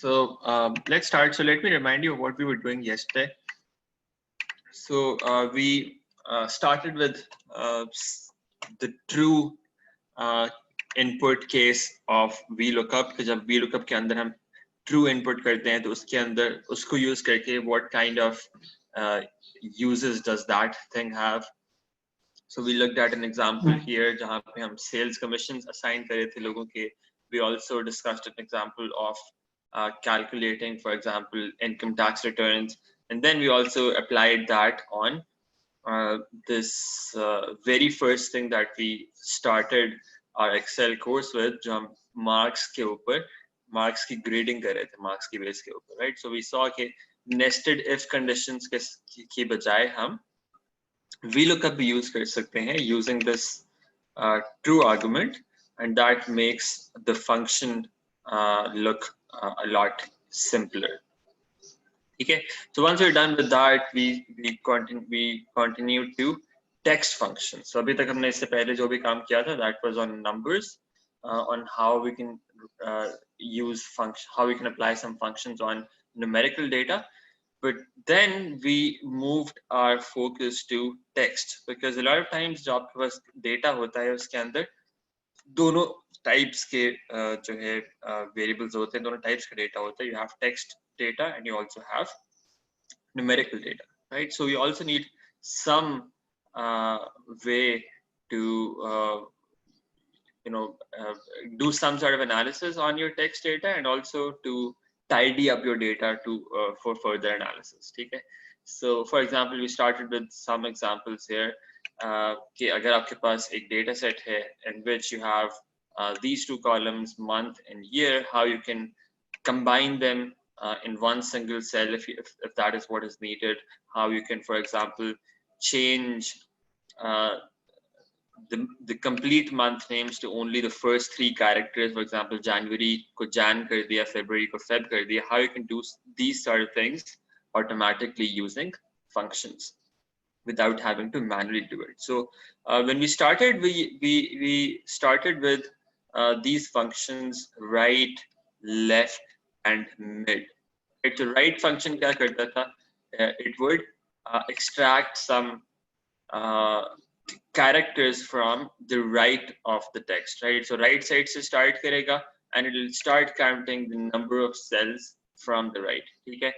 So let's start. So let me remind you of what we were doing yesterday. So we started with the true input case of VLOOKUP. कि जब VLOOKUP के अंदर हम true input करते हैं तो उसके अंदर उसको use करके what kind of uses does that thing have. So we looked at an example here जहाँ पे हम sales commissions assign करे थे लोगों के. We also discussed an example of calculating, for example, income tax returns, and then we also applied that on this very first thing that we started our Excel course with, जो हम marks के ऊपर marks की grading कर रहे थे, marks की base के ऊपर, right? So we saw कि nested if conditions के बजाय हम VLOOKUP भी use कर सकते हैं using this true argument, and that makes the function look a lot simpler. Okay, so once we're done with that, we continue to text functions. So अभी तक हमने इससे पहले जो भी काम किया था, that was on numbers, on how we can how we can apply some functions on numerical data. But then we moved our focus to text, because a lot of times जो आपके पास data होता है उसके अंदर दोनों types के जो है variables होते हैं, दोनों types का data होता है. You have text data and you also have numerical data, right? So we also need some way to do some sort of analysis on your text data, and also to tidy up your data to for further analysis. Okay, so for example, we started with some examples here. कि अगर आपके पास एक data set है in which you have these two columns, month and year, how you can combine them in one single cell if that is what is needed. How you can, for example, change the complete month names to only the first three characters. For example, January ko Jan kar diya, February ko Feb kar diya. How you can do these sort of things automatically using functions without having to manually do it. So when we started, we started with these functions: right, left, and mid. Right, so right function क्या करता था? It would extract some characters from the right of the text, right? So right side से start करेगा and it will start counting the number of cells from the right. ठीक है?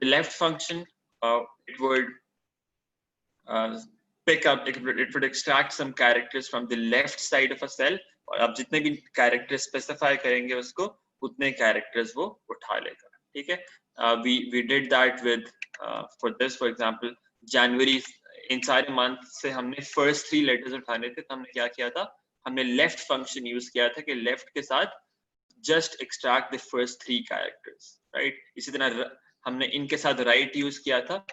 The left function, it would pick up, it would extract some characters from the left side of a cell, और अब जितने भी characters specify करेंगे उसको, उतने characters वो उठा लेगा. ठीक है? We did that with for this, for example, January. इन सारे मंथ से हमने first three letters उठाने थे, तो हमने क्या किया था? हमने left function use किया था कि left के साथ just extract the first three characters, right? इसी तरह हमने इनके साथ right use किया था,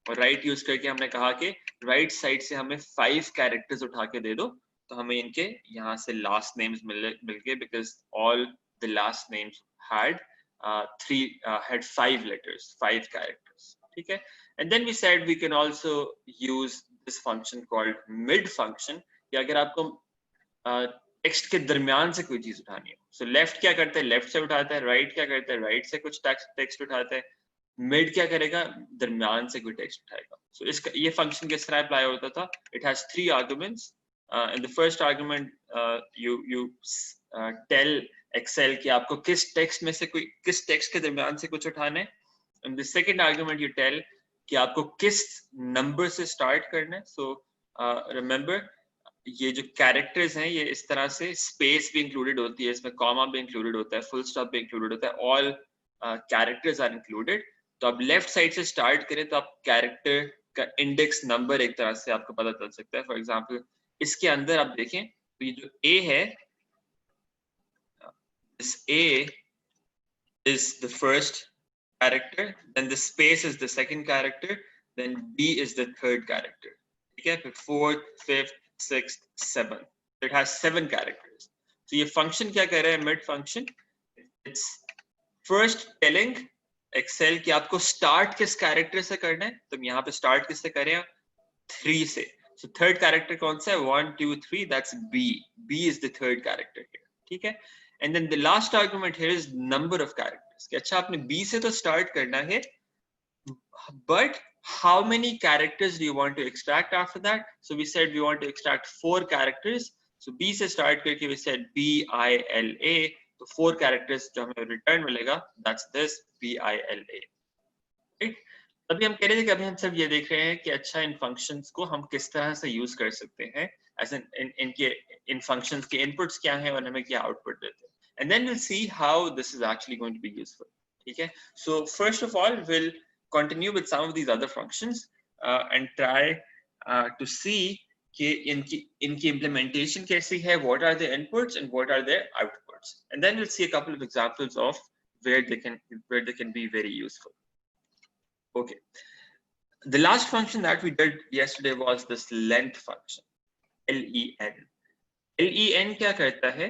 और right use करके हमने कहा कि right side से हमें 5 characters उठा के दे दो, तो हमें इनके यहाँ से last names मिल गए, because all the last names had had 5 letters, 5 characters. ठीक है? And then we said we can also use this function called mid function. कि अगर आपको text के दरमियान से कोई चीज उठानी है, so left क्या करता है? Left से उठाता है. Right क्या करता है? Right से कुछ text उठाता है. Mid क्या करेगा? दरमियान से कोई text उठाएगा. So इसका ये function किस तरह apply होता था? It has 3 arguments. In the first argument, you tell Excel कि आपको किस text में से किस text के दरमियान से कुछ उठाना है. In the second argument, you tell कि आपको किस number से start करना है. So remember, ये जो characters हैं, ये इस तरह से space भी included होती है, इसमें comma भी included होता है, full stop भी included होता है, all characters are included. तो आप left side से start करें तो आप character का index number एक तरह से आपको पता चल सकता है. For example, इसके अंदर आप देखें तो ये जो A है, this A is the first character, then the space is the second character, then B is the third character. Okay, fourth, fifth, sixth, seventh. So it has 7 characters. So ये function क्या कर रहा है? Mid function. It's first telling Excel कि आपको start किस character से करना है. तो यहाँ पे start किससे करें? 3 से. So third character कौन सा है? 1, 2, 3. That's B. B is the third character here. ठीक है? and then the last argument here is number of characters कि अच्छा आपने B से तो start करना है, but how many characters do you want to extract after that? So we said we want to extract 4 characters. So B से start करके we said BILA, तो 4 characters जो हमें return मिलेगा, that's this BILA, right? अभी हम कह रहे थे कि अभी हम सब ये देख रहे हैं कि अच्छा इन functions को हम किस तरह से use कर सकते हैं, as in functions के inputs क्या हैं और हमें क्या output देते हैं, and then we'll see how this is actually going to be useful. ठीक है? So first of all we'll continue with some of these other functions and try to see कि इनकी implementation कैसी है, what are the inputs and what are their outputs, and then we'll see a couple of examples of where they can be very useful. Okay, the last function that we did yesterday was this length function, len. len क्या करता है?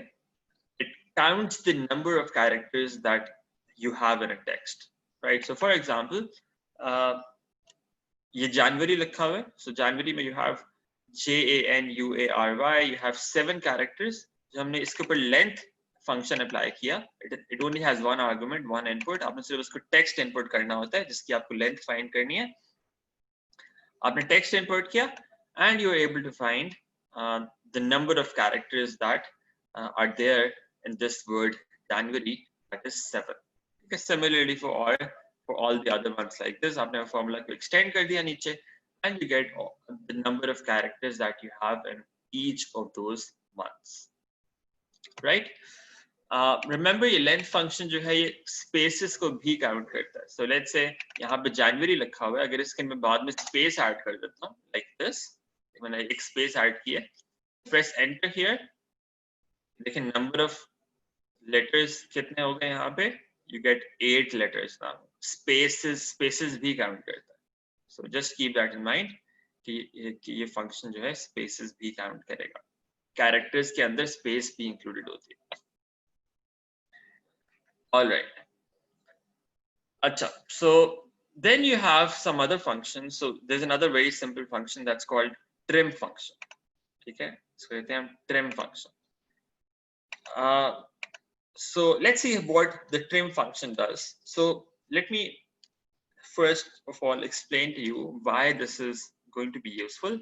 It counts the number of characters that you have in a text, right? So for example, ये January लिखा हुआ है, so January में you have JANUARY, you have 7 characters. जो हमने इसके ऊपर length function apply किया, it only has one argument, one input. आपने सिर्फ उसको text input करना होता है जिसकी आपको length find करनी है. आपने text input किया and you are able to find the number of characters that are there in this word January, that is 7. Okay, similarly for all the other ones like this, आपने formula को extend कर दिया नीचे and you get the number of characters that you have in each of those months, right? Remember ये length function जो है ये spaces को भी count करता है. So let's say यहाँ पे January लिखा हुआ है, अगर इसके मैं बाद में space add कर देता हूँ like this, मैंने एक space add किया, press enter here, देखिए number of letters कितने हो गए यहाँ पे, you get 8 letters now. Spaces भी count करता है. So just keep that in mind कि ये function जो है spaces भी count करेगा. Characters के अंदर space भी included होती है. All right. Acha. So then you have some other functions. So there's another very simple function that's called trim function. Okay. So trim function. So let's see what the trim function does. So let me first of all explain to you why this is going to be useful.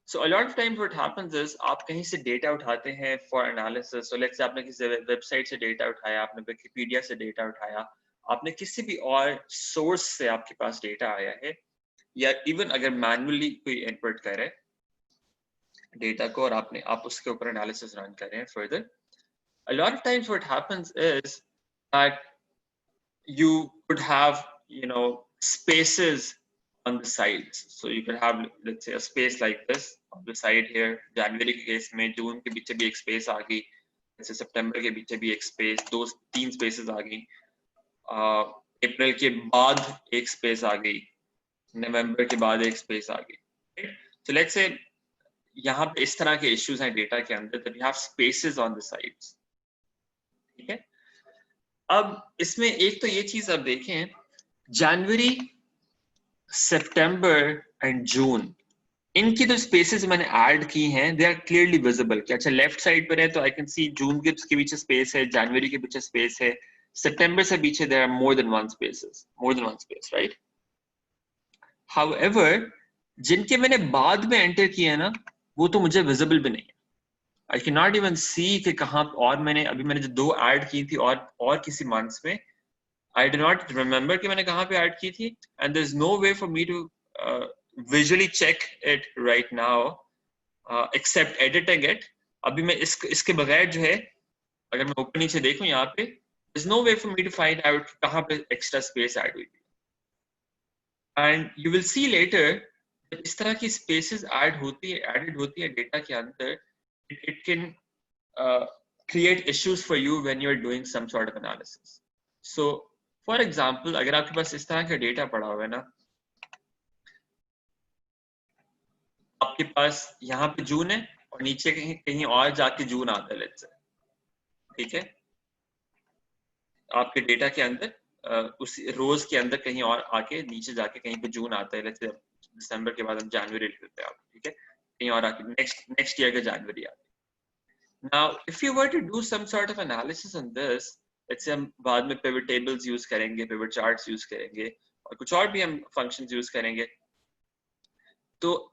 So a lot of times what happens is आप कहीं से data उठाते हैं for analysis. So let's say आपने किसी website से data उठाया, आपने Wikipedia से data उठाया, आपने किसी भी और source से आपके पास data आया है, या even अगर manually कोई input करे data को और आप उसके ऊपर analysis run कर रहे हैं further. A lot of times what happens is that you could have, you know, spaces on the sides. So you can have, let's say, a space like this on the side here. January के case में June के बीच भी एक space आ गई, जैसे September के बीच भी एक space, 2-3 spaces आ गई. April के बाद एक space आ गई, November के बाद एक space आ गई. Right? So let's say यहाँ पे इस तरह के issues हैं data के अंदर, that you have spaces on the sides. ठीक है? अब इसमें एक तो ये चीज आप देखें, January, September and June, इनकी जो स्पेसेस मैंने ऐड की हैं, दे आर क्लियरली विजिबल. कि अच्छा लेफ्ट साइड पर है तो आई कैन सी जून के पीछे स्पेस है, जनवरी के पीछे स्पेस है, सितंबर से पीछे there are more than one space, right? However जिनके मैंने बाद में एंटर किए हैं ना, वो तो मुझे विजिबल भी नहीं है. आई कैन नॉट इवन सी कि कहाँ, और मैंने जो 2 ऐड की थी और किसी मंथ्स में, I do not remember कि मैंने कहाँ पे ऐड की थी, and there's no way for me to visually check it right now except editing it. अभी मैं इसके बगैर जो है, अगर मैं ऊपर नीचे देखूं यहाँ पे, there's no way for me to find out कहाँ पे extra space ऐड हुई थी. And you will see later that इस तरह की spaces added होती है data के अंदर, it can create issues for you when you're doing some sort of analysis. So for example अगर आपके पास इस तरह का डेटा पड़ा हुआ है ना, आपके पास यहाँ पे जून है और नीचे कहीं और जाके जून आता है, लेट्स से, ठीक है, आपके डेटा के अंदर उस रोज के अंदर कहीं और आके नीचे जाके कहीं पे जून आता है, लेट्स से दिसंबर के बाद हम जनवरी लिख देते हैं आप, ठीक है, कहीं और आके नेक्स्ट ईयर का जनवरी आता है. Now if you were to do some sort of analysis on this, let's say हम बाद में pivot tables use करेंगे, pivot charts use करेंगे और कुछ और भी हम functions use करेंगे, तो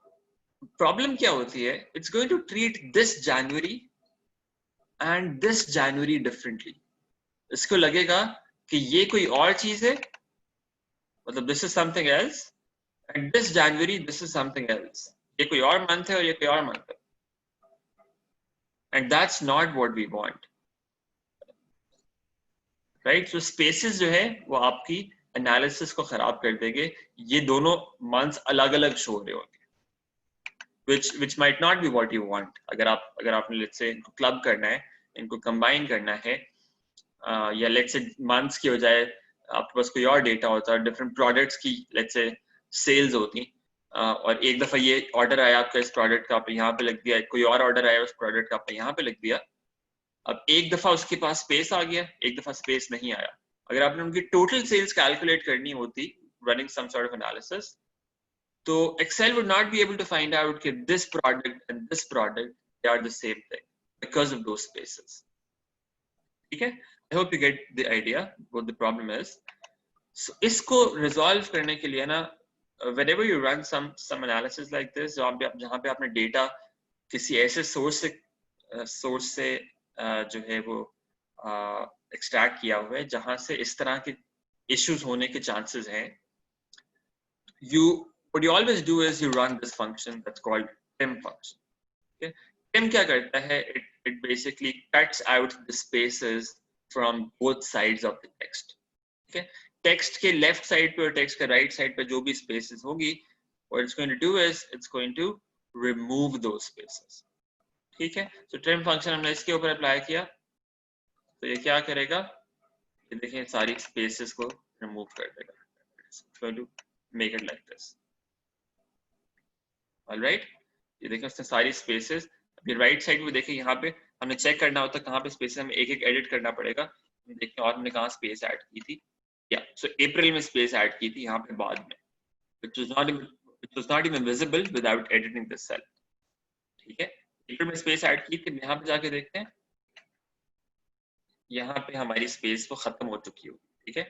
प्रॉब्लम क्या होती है, it's going to treat this January and this January differently. इसको लगेगा कि ये कोई और चीज है, मतलब this is something else, and this January this is something else, ये कोई और मंथ है और ये कोई और मंथ है, and that's not what we want, right. So spaces जो है वो आपकी एनालिसिस को खराब कर देंगे, ये दोनों मंथ्स अलग अलग शो हो रहे होंगे, which might not be what you want। अगर आपने let's say इनको क्लब करना है, इनको कंबाइन करना है, या let's say मंथ्स की हो जाए, आपके पास कोई और डेटा होता है, डिफरेंट प्रोडक्ट्स की let's say सेल्स होती, और एक दफा ये ऑर्डर आया आपका इस प्रोडक्ट का, आपने यहाँ पे लिख दिया, कोई और ऑर्डर आया उस प्रोडक्ट का, आपने यहाँ पे लिख दिया, अब एक दफा उसके पास स्पेस आ गया, एक दफा स्पेस नहीं आया। अगर आपने उनकी टोटल सेल्स कैलकुलेट करनी होती running some sort of analysis, तो Excel would not be able to find out that this product and this product they are the same thing because of those spaces. Okay, I hope you get the idea what the problem is. So इसको resolve करने के लिए ना, whenever you run some analysis like this, जहाँ पे आपने data किसी ऐसे source से जो है वो extract किया हुआ है जहाँ से इस तरह के issues होने के chances हैं, what you always do is you run this function that's called trim function. Okay, trim क्या करता है, it basically cuts out the spaces from both sides of the text. Okay, text के left side पे और text के right side पे जो भी spaces होगी, what it's going to do is it's going to remove those spaces. ठीक है, so trim function हमने इसके ऊपर apply किया, तो ये क्या करेगा, ये देखिए सारी spaces को remove कर देगा, it's going to make it like this. Alright, ये देखें उसने सारी स्पेसेस, अभी राइट साइड में देखें, यहाँ पे हमने चेक करना होता है कहाँ पे स्पेसेस, हमें एक एक एडिट करना पड़ेगा, देखें और हमने कहाँ स्पेस ऐड की थी, या सो अप्रैल में स्पेस ऐड की थी यहाँ पे बाद में, which was not even visible without editing this cell। ठीक है, अप्रैल में स्पेस ऐड की थी, यहाँ पे जाके देखते हैं, यहाँ पे हमारी स्पेस वो खत्म हो चुकी होगी, ठीक है,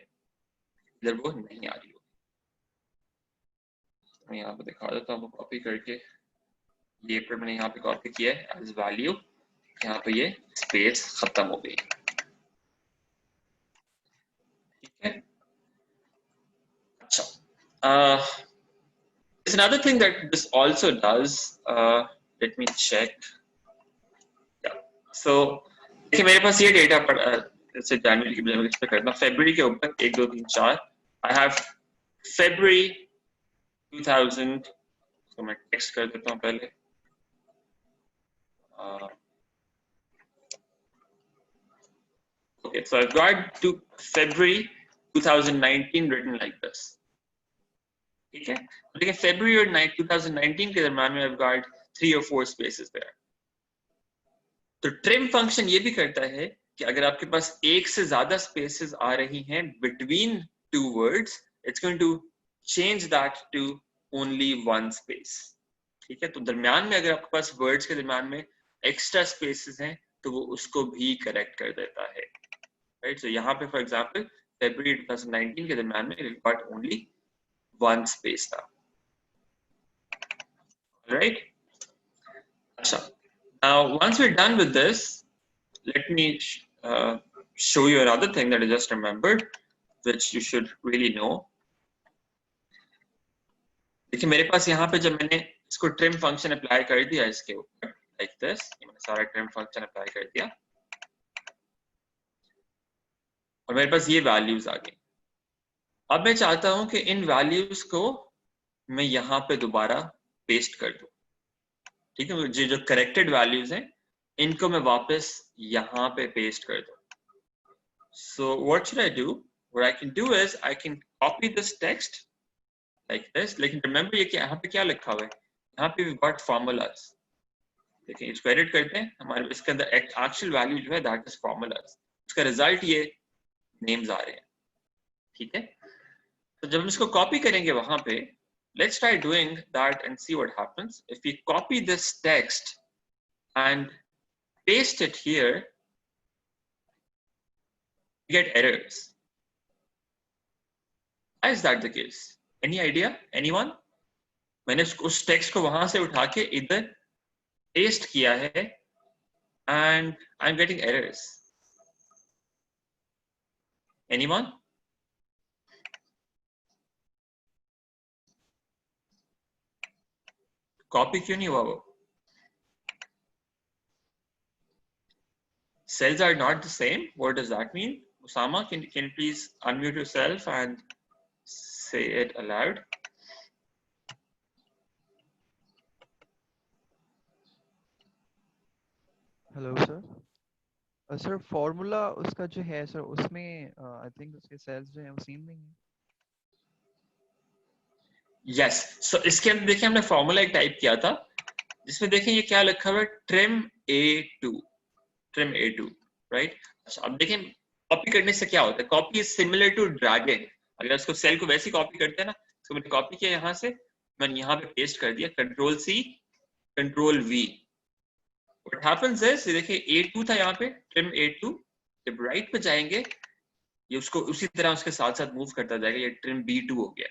इधर वो नहीं आ रही होगी। मैं यहाँ पे दिखा देता हूँ कॉपी करके, ये पर मैंने यहाँ पे कॉपी किया है एज वैल्यू, यहाँ पे ये स्पेस खत्म हो गई, ठीक है। अच्छा, there's another thing that this also does, let me check, yeah, so देखिए मेरे पास ये डेटा पर जैसे जनवरी की इस पे करना, फरवरी के ऊपर 1 2 3 4, आई हैव फरवरी 2000, तो मैं टेक्स्ट कर देता हूँ पहले, okay, so I've got to February 2019 written like this, ठीक है, लेकिन February और 2019 के दरम्यान में I've got 3 or 4 spaces there। तो trim function ये भी करता है कि अगर आपके पास एक से ज्यादा spaces आ रही हैं between two words, it's going to change that to only one space, ठीक है। तो दरम्यान में अगर आपके पास words के दरम्यान में extra spaces हैं तो वो उसको भी correct कर देता है, right? So यहाँ पे for example February 2019 के दरम्यान में we've got only one space था, right? अच्छा, now once we're done with this, let me show you another thing that I just remembered, which you should really know। देखिए मेरे पास यहाँ पे जब मैंने इसको trim function apply कर दिया इसके ऊपर like this, मैंने सारा trim function apply कर दिया और मेरे पास ये values आ गई। अब मैं चाहता हूं कि इन values को मैं यहाँ पे दोबारा paste कर दूं, ठीक है, जो corrected values हैं इनको मैं वापस यहाँ पे paste कर दूं। So what should I do? What I can do is I can copy this text like this, लेकिन remember ये यहाँ पे क्या लिखा हुआ है, यहाँ पे we've got formulas। देखिए इसको edit करते हैं, हमारे इसके अंदर actual value जो है that is formulas, उसका result ये names आ रहे हैं, ठीक है। तो जब हम इसको copy करेंगे वहां पे, let's try doing that and see what happens if we copy this text and paste it here, you get errors. Why is that the case? Any idea? Anyone? मैंने उस टेक्स्ट को वहां से उठा के इधर पेस्ट किया है and I'm getting errors. Anyone? Copy क्यों नहीं हुआ वो? Cells are not the same. What does that mean? Usama, can you please unmute yourself and say it aloud? Hello sir sir formula उसका जो है सर उसमें आई थिंक उसके sales जो हैं वो सेम नहीं है. Yes. So इसके अंदर देखिए हमने फॉर्मूला एक टाइप किया था जिसमें देखें ये क्या लिखा हुआ है, trim A2, राइट? अच्छा अब देखें कॉपी करने से क्या होता है. Copy is similar to dragging. अगर उसको सेल को वैसे कॉपी करते हैं ना, इसको मैंने कॉपी किया यहाँ से, मैंने यहाँ पे पेस्ट कर दिया, control C control V. What happens is, देखिए A2 था यहाँ पे, trim A2, जब राइट पे जाएंगे ये उसको उसी तरह उसके साथ साथ मूव करता जाएगा. ये trim B2 हो गया.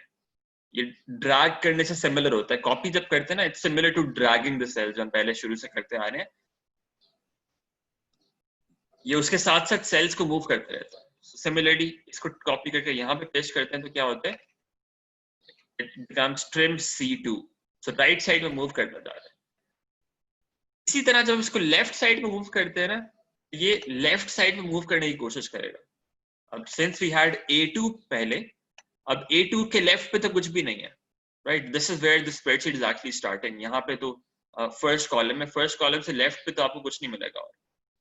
ये ड्रैग करने से सिमिलर होता है. कॉपी जब करते हैं ना, it's similar to dragging the cell, जो हम पहले शुरू से करते आ रहे हैं. ये उसके साथ साथ सेल्स को मूव करते रहता है. सिमिलरली इसको कॉपी करके यहाँ पे पेस्ट करते हैं तो क्या होता है, it becomes trim C2. So right side में मूव करता जा रहा है. इसी तरह जब इसको लेफ्ट साइड में मूव करते हैं ना, ये लेफ्ट साइड में मूव करने की कोशिश करेगा. अब सिंस वी हैड A2 पहले, अब A2 के लेफ्ट पे तो कुछ भी नहीं है, right? This is where the spreadsheet is actually starting. यहाँ पे तो फर्स्ट कॉलम में, फर्स्ट कॉलम से लेफ्ट पे तो आपको कुछ नहीं मिलेगा. और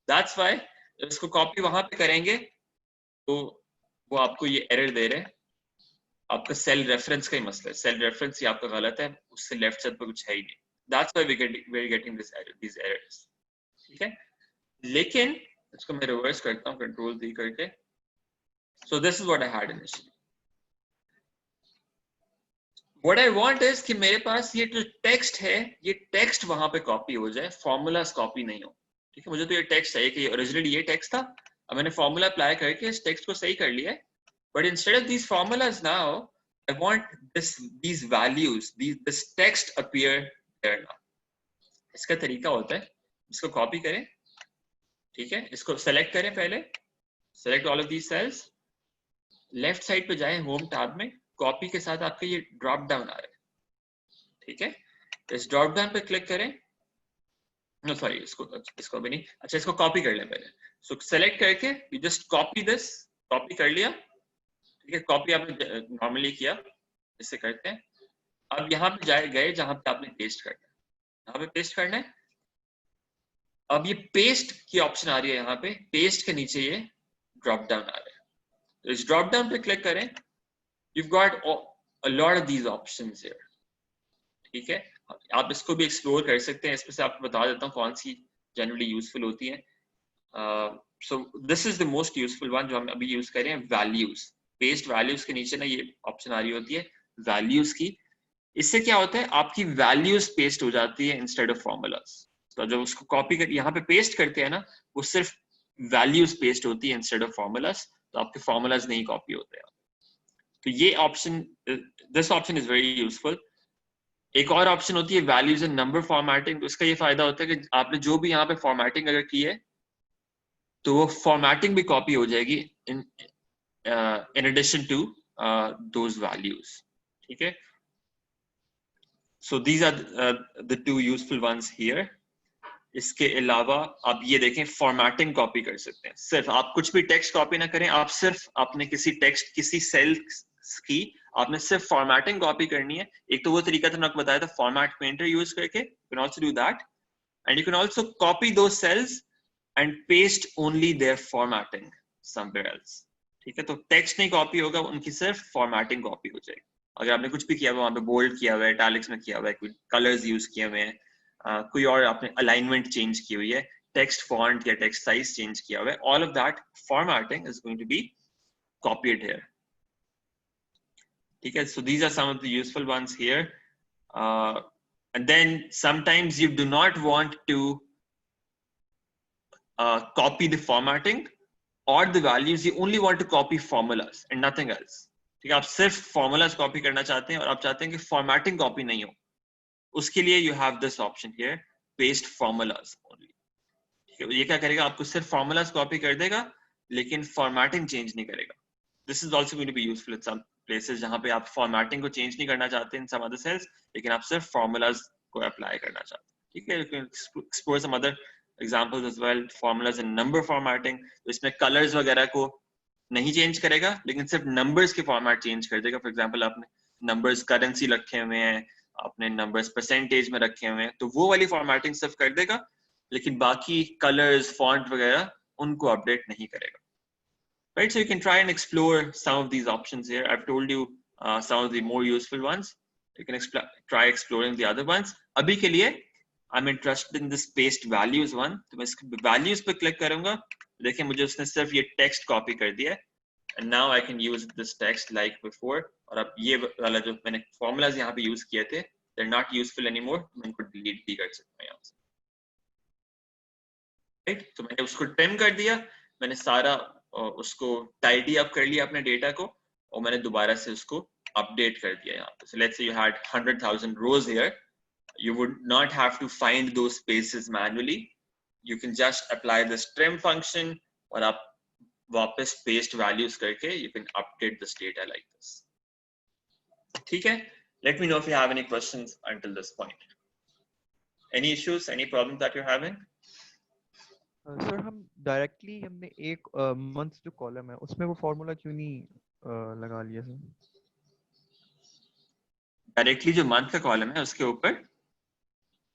दैट्स व्हाई इसको कॉपी वहां पे करेंगे तो वो आपको ये एरर दे रहे हैं. आपका सेल रेफरेंस का ही मसला है. सेल रेफरेंस ही आपका गलत है, उससे लेफ्ट साइड पे कुछ है ही नहीं. That's why we're getting these errors. ठीक है, लेकिन इसको मैं रिवर्स करता हूँ कंट्रोल D करके. So this is what I had initially. What I want is कि मेरे पास ये जो टेक्स्ट है, ये टेक्स्ट वहां पे कॉपी हो जाए, फॉर्मूलाज कॉपी नहीं हो. ठीक है, मुझे तो ये टेक्स्ट चाहिए कि ओरिजिनली ये टेक्स्ट था, अब मैंने फॉर्मूला अप्लाई करके इस टेक्स्ट को सही कर लिया है. But instead of these formulas now, I want these values, this text appear there now. इसका तरीका होता है, इसको कॉपी करें, ठीक है, इसको सेलेक्ट करें, पहले select all of these cells, left side पे जाएं होम टैब में, कॉपी के साथ आपका ये ड्रॉप डाउन आ रहा है. ठीक है, इस ड्रॉप डाउन पे क्लिक करें. नो सॉरी, इसको भी नहीं. अच्छा, इसको कॉपी कर लें पहले. सो सेलेक्ट करके you just copy this, copy कर लिया. ठीक है, कॉपी आपने नॉर्मली किया, इससे करते हैं. अब यहाँ पे गए जहां पे आपने पेस्ट करना है, यहाँ पे पेस्ट करना है. अब ये पेस्ट की ऑप्शन आ रही है यहाँ पे, पेस्ट के नीचे ये ड्रॉप डाउन आ रहा है. तो इस ड्रॉप डाउन पे क्लिक करें. You've got a lot of these options here. ठीक है, आप इसको भी एक्सप्लोर कर सकते हैं. इसमें से आपको बता देता हूँ कौन सी जनरली यूजफुल होती है. So this is the most useful one जो हम अभी यूज कर रहे हैं, वैल्यूज. पेस्ट वैल्यूज के नीचे ना ये ऑप्शन आ रही होती है वैल्यूज की. इससे क्या होता है, आपकी वैल्यूज पेस्ट हो जाती है इंस्टेड ऑफ फॉर्मूलाज. तो जब उसको कॉपी कर यहाँ पे पेस्ट करते हैं ना, वो सिर्फ वैल्यूज पेस्ट होती है इंस्टेड ऑफ फॉर्मूलाज. तो आपके फॉर्मूलाज नहीं कॉपी होते हैं. तो ये option, this option is very useful. एक और ऑप्शन होती है वैल्यूज एंड नंबर फॉर्मेटिंग. तो इसका ये फायदा होता है कि आपने जो भी यहाँ पे फॉर्मेटिंग अगर की है तो वो फॉर्मेटिंग भी कॉपी हो जाएगी in addition to those values. ठीक है, so these are the two useful ones here. इसके अलावा आप ये देखें, फॉर्मेटिंग कॉपी कर सकते हैं. सिर्फ आप कुछ भी टेक्स्ट कॉपी ना करें, आप सिर्फ आपने किसी टेक्स्ट, किसी सेल की आपने सिर्फ फॉर्मेटिंग कॉपी करनी है. एक तो वो तरीका था, आपको बताया था, फॉर्मेट पेंटर यूज करके. You can also do that, and you can also copy those cells and paste only their formatting somewhere else. ठीक है, तो टेक्स्ट नहीं कॉपी होगा, उनकी सिर्फ फॉर्मेटिंग कॉपी हो जाएगी. अगर आपने कुछ भी किया हुआ, वहां पे बोल्ड किया हुआ है, इटैलिक्स में किया हुआ है, कोई कलर्स यूज किए हुए हैं, कोई और आपने अलाइनमेंट चेंज की हुई है, टेक्स्ट फॉन्ट या टेक्स्ट साइज चेंज किया हुआ है, all of that formatting is going to be copied here. ठीक है, so these are some of the useful ones here. And then sometimes you do not want to copy the formatting or the values. You only want to copy formulas and nothing else. ठीक है, आप सिर्फ formulas copy करना चाहते हैं और आप चाहते हैं कि formatting copy नहीं हो, उसके लिए you have this option here, paste formulas only. ठीक है, ये क्या करेगा, आपको सिर्फ formulas copy कर देगा लेकिन formatting change नहीं करेगा. This is also going to be useful at some places जहाँ पे आप formatting को change नहीं करना चाहते in some other cells, लेकिन आप सिर्फ formulas को apply करना चाहते हैं. ठीक है, you can explore some other examples as well, formulas and number formatting. तो इसमें colors वगैरह को नहीं change करेगा लेकिन सिर्फ numbers के format change कर देगा. For example, आपने numbers currency रखे हुए हैं, आपने numbers percentage में रखे हुए हैं, तो वो वाली formatting सिर्फ कर देगा लेकिन बाकी colors, font वगैरह उनको update नहीं करेगा. Right, so you can try and explore some of these options here. I've told you some of the more useful ones. You can try exploring the other ones. अभी के लिए I'm interested in this paste values one. तो मैं इसके values पे click करूँगा. देखिए मुझे उसने सिर्फ ये text copy कर दिया है. And now I can use this text like before. और अब ये वाला जो मैंने formulas यहाँ पे use किए थे, they're not useful anymore. मैं इनको delete भी कर सकता हूँ यहाँ से. Right? तो मैंने उसको trim कर दिया. मैंने सारा उसको tidy up कर लिया अपने data को और मैंने दोबारा से उसको update कर दिया यहाँ पे. So let's say you had 100,000 rows here. You would not have to find those spaces manually. You can just apply this trim function और आप वापस paste values करके you can update this data like this. ठीक है? Let me know if you have any questions until this point. Any issues? Any problems that you're having? Sir हम directly हमने एक month जो कॉलम है उसमें वो फॉर्मूला क्यों नहीं लगा लिया सर? डायरेक्टली जो मंथ का कॉलम है उसके ऊपर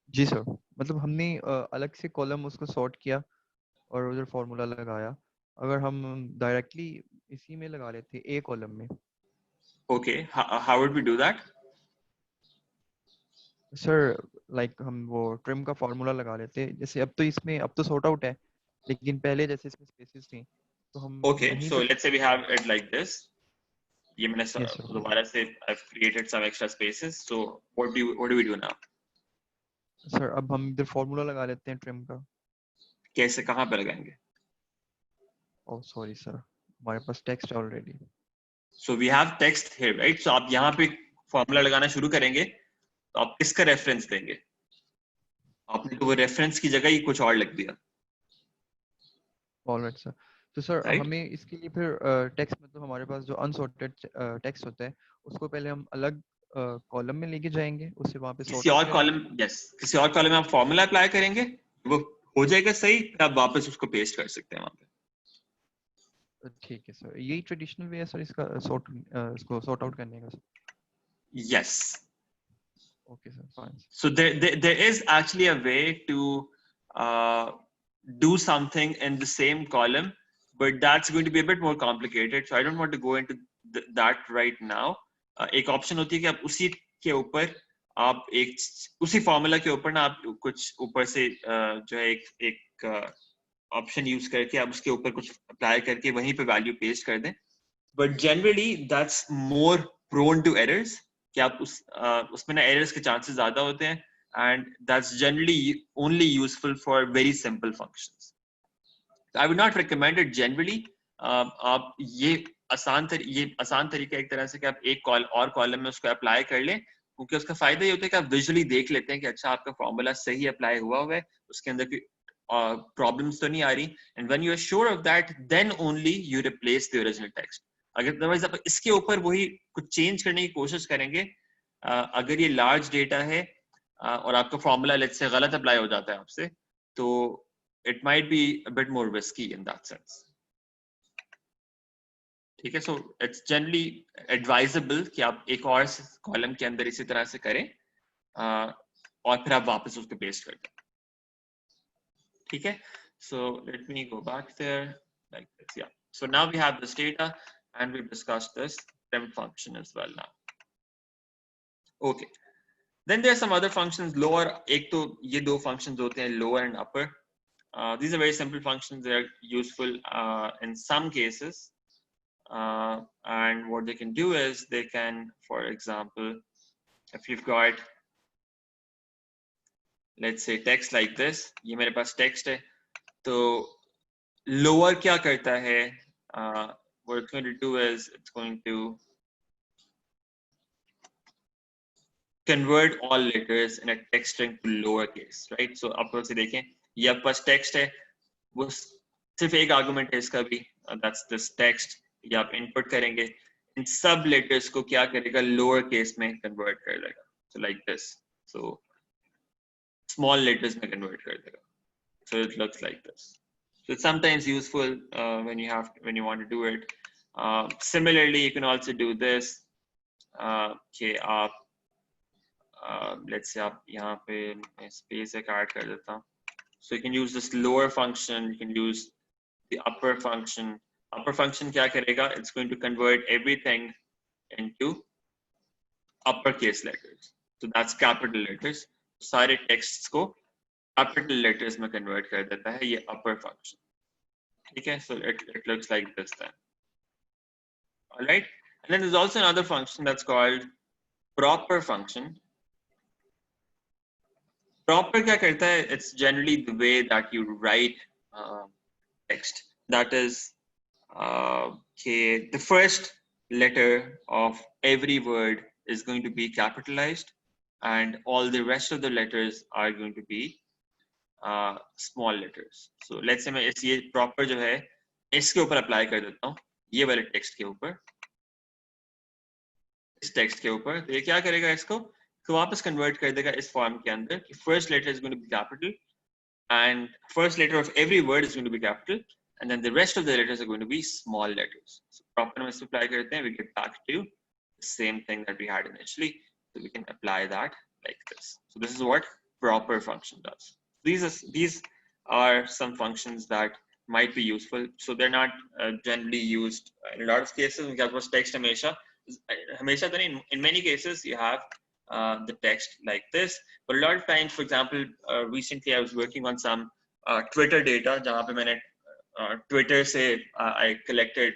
जी सर, मतलब हमने अलग से कॉलम उसको सॉर्ट किया और उधर फॉर्मूला लगाया. अगर हम डायरेक्टली इसी में लगा लेते ए कॉलम में. Okay, how would we do that? Sir like हम वो ट्रिम का फॉर्मूला लगा लेते. जैसे अब तो सॉर्ट आउट है लेकिन पहले जैसे इसमें स्पेसेस थी तो हम Okay, वहीं so पे. let's say we have it like this. ये मैंने Yes, sir. दोबारा से I've created some extra spaces. So what do we do now? Sir अब हम इधर फॉर्मूला लगा लेते हैं ट्रिम का. कैसे, कहाँ पे लगाएंगे? ओह सॉरी सर, हमारे पास text already. So we have text here, right? So आप यहाँ पे फॉर्मूला लगाना शुरू करेंगे तो आप किसका रेफरेंस देंगे? आपने तो वो रेफरेंस की जगह ही कुछ और लिख दिया. Alright sir. तो सर Right? हमें इसके लिए फिर टेक्स्ट मतलब हमारे पास जो अनसॉर्टेड टेक्स्ट होता है उसको पहले हम अलग कॉलम में लेके जाएंगे, उससे वहां पे किसी सॉर्ट आउट और कॉलम, करेंगे. यस, किसी और कॉलम में आप फॉर्मूला अप्लाई करेंगे, वो हो जाएगा सही, फिर आप वापस उसको पेस्ट कर सकते हैं वहां पे. ठीक है सर, यही ट्रेडिशनल वे है सर इसका इसको सॉर्ट आउट करने का. Yes. Okay sir, fine. So there is actually a way to do something in the same column, but that's going to be a bit more complicated. So I don't want to go into that right now. एक option होती है कि आप उसी के ऊपर आप उसी फॉर्मूला के ऊपर ना आप कुछ ऊपर से जो है एक ऑप्शन यूज करके आप उसके ऊपर कुछ अप्लाई करके वहीं पे वैल्यू पेस्ट कर दें. But generally that's more prone to errors कि आप उसमें ना एरर्स के चांसेस ज्यादा होते हैं, and that's generally only useful for very simple functions. I would not recommend it generally. आप ये आसान तरीका एक तरह से कि आप एक और कॉलम में उसको अप्लाई कर लें, क्योंकि उसका फायदा ये होता है कि आप विजुअली देख लेते हैं कि अच्छा आपका फॉर्मूला सही अप्लाई हुआ है, उसके अंदर की प्रॉब्लम्स तो नहीं आ रही. And when you are sure of that then only you replace the original text. Otherwise आप इसके ऊपर वही कुछ चेंज करने की कोशिश करेंगे, अगर ये लार्ज डेटा है और आपका फॉर्मूला लेट्स से गलत अप्लाई हो जाता है आपसे, तो it might be a bit more risky in that sense. ठीक है, so it's generally advisable कि आप एक और कॉलम के अंदर इसी तरह से करें और फिर आप वापस उसको पेस्ट कर दें. ठीक है, so let me go back there like this. Yeah, so now we have this data and we've discussed this trim function as well now. Okay, then there are some other functions. lower, एक तो ये दो functions होते हैं, lower and upper. These are very simple functions. They are useful in some cases, and what they can do is they can, for example, if you've got, let's say, text like this, ये मेरे पास text है, तो lower क्या करता है? What it's going to do is it's going to convert all letters in a text string to lowercase, right? So आप लोग से देखें, ये आपके पास text है, वो सिर्फ एक आर्गुमेंट है इसका भी, that's this text. ये आप इनपुट करेंगे, इन सब लेटर्स को क्या करेगा, लोअर केस में कन्वर्ट कर देगा. So like this, so small letters में कन्वर्ट कर देगा. So it looks like this. So it's sometimes useful when you want to do it. Similarly, you can also do this. कि आप let's say आप यहाँ पे space एक add कर देता हूँ. So you can use this lower function. You can use the upper function. Upper function क्या करेगा? It's going to convert everything into uppercase letters. So that's capital letters. सारे texts को capital letters में convert कर देता है ये upper function. ठीक है? So it looks like this then. All right. And then there's also another function that's called proper function. Proper क्या करता है? It's generally the way that you write text. That is, the first letter of every word is going to be capitalized, and all the rest of the letters are going to be small letters. So let's say मैं ये proper जो है इसके ऊपर apply कर देता हूँ, ये वाले text के ऊपर, इस text के ऊपर, तो ये क्या करेगा इसको? तो वापस convert कर देगा इस form के अंदर कि first letter is going to be capital, and first letter of every word is going to be capital, and then the rest of the letters are going to be small letters. So proper में apply करते हैं, we get back to the same thing that we had initially. So we can apply that like this. So this is what proper function does. These are some functions that might be useful. So they're not generally used in a lot of cases. We have text हमेशा तो नहीं, in many cases you have the text like this, but a lot of times, for example, recently I was working on some Twitter data जहाँ पे मैंने Twitter से I collected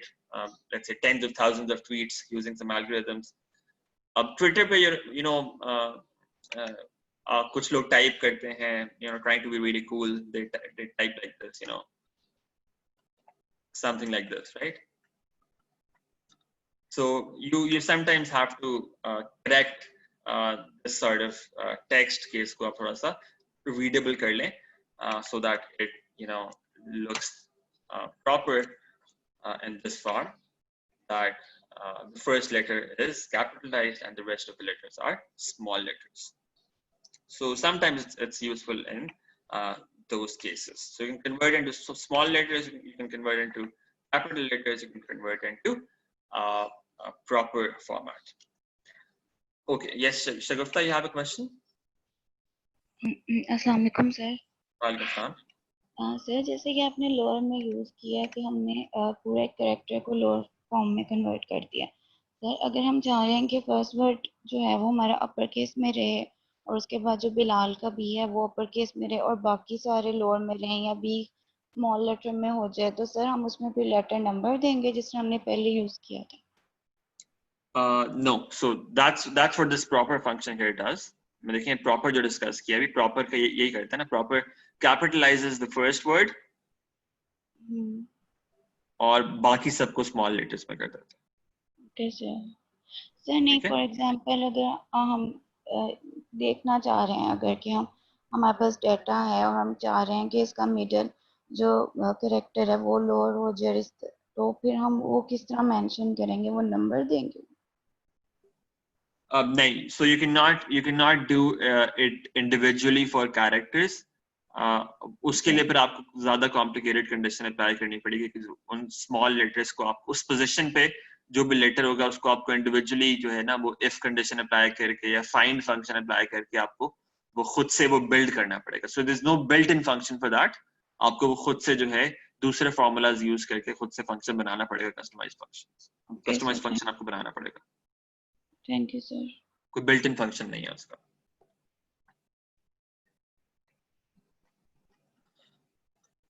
let's say tens of thousands of tweets using some algorithms. अब Twitter पे you know कुछ लोग type करते हैं, you know, trying to be really cool, they type like this, you know, something like this, right? So you sometimes have to correct this sort of text case को आप थोड़ा सा readable कर लें, so that it, you know, looks proper in this form, that the first letter is capitalized and the rest of the letters are small letters. So sometimes it's useful in those cases. So you can convert into small letters, you can convert into capital letters, you can convert into a proper format. Okay, yes, Shagufta, you have a question? अस्सलाम वालेकुम sir. वालेकुम सलाम. Sir जैसे कि आपने lower में use किया कि हमने पूरे कैरेक्टर को लोअर फॉर्म में कन्वर्ट कर दिया. सर अगर हम चाह रहे हैं कि फर्स्ट वर्ड जो है वो हमारा अपर केस में रहे और उसके बाद जो बिलाल का बी है वो अपर केस में रहे और बाकी सारे लोअर में रहें या बी स्मॉल लेटर में हो जाए, तो सर हम उसमें फिर लेटर नंबर देंगे जिस हमने पहले यूज़ किया था? No, so that's what this proper function here does. मैं देखिए proper जो discuss किया अभी, proper का यही करता है ना, proper capitalizes the first word और बाकी सबको small letters में कर देता है. ओके सर नहीं, फॉर एग्जांपल अगर हम देखना चाह रहे हैं अगर कि हम हमारे पास डेटा है और हम चाह रहे हैं कि इसका मिडल जो कैरेक्टर है वो लोअर हो जाए, तो फिर हम वो किस तरह मेंशन करेंगे, वो नंबर देंगे? नहीं, so you cannot do it individually for characters. उसके लिए फिर आपको ज्यादा complicated condition apply करनी पड़ेगी कि उन small letters को आप उस position पे जो भी letter होगा उसको आपको individually जो है ना वो if condition apply करके या find function apply करके आपको वो खुद से वो build करना पड़ेगा. So there's no built-in function for that. आपको वो खुद से जो है दूसरे formulas use करके खुद से function बनाना पड़ेगा, customized functions. Customized function आपको बनाना पड़ेगा. Thank you sir. कोई built in function नहीं है उसका.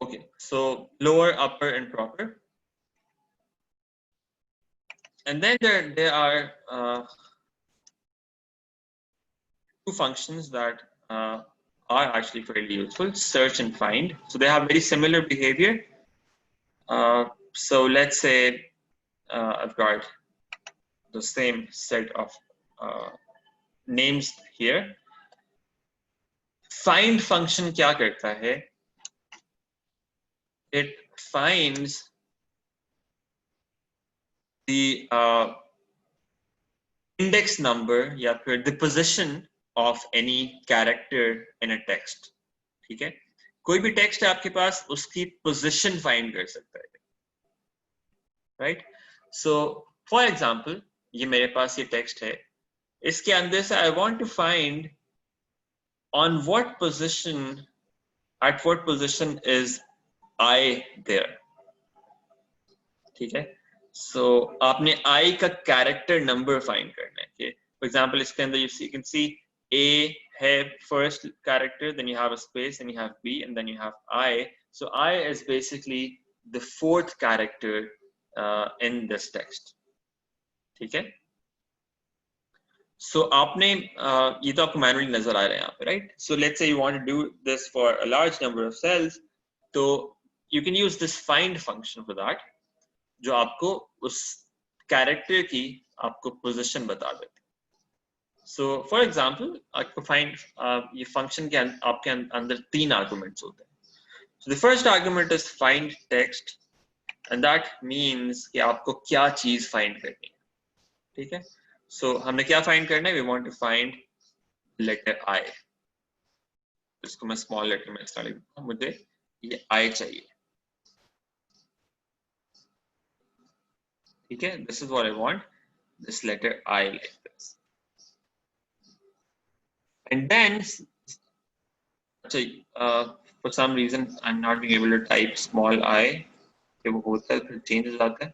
Okay, so lower, upper and proper, and then there are two functions that are actually fairly useful. Search and find. So they have very similar behavior. So let's say I've got the same set of names here. Find function क्या करता है? It finds the index number या फिर the position of any character in a text. ठीक है? कोई भी text है आपके पास, उसकी पोजीशन फाइंड कर सकता है, राइट? सो फॉर एग्जांपल ये मेरे पास ये टेक्स्ट है, इसके अंदर से I want to find on what position, at what position is I there, ठीक है? सो आपने आई का कैरेक्टर नंबर फाइंड करना है। फॉर एग्जांपल इसके अंदर you can see A have first character, then you have a space, then you have B, and then you have I. So I is basically the fourth character in this text. ठीक है? So आपने ये तो आपको manually नजर आ रहा है यहाँ पे, right? So let's say you want to do this for a large number of cells, तो you can use this find function for that, जो आपको उस character की आपको position बता देती है। So for example, आपको find ये function के आपके अंदर 3 arguments होते हैं। So the first argument is find text, and that means कि आपको क्या चीज find करनी है, ठीक है? So हमने क्या find करना है? We want to find letter I. इसको मैं small letter में इसलिए लिखता हूँ, मुझे ये I चाहिए, ठीक है? This is what I want, this letter I like this. And then, for some reason, I'm not being able to type small I. जब वो होता है फिर change हो जाता है.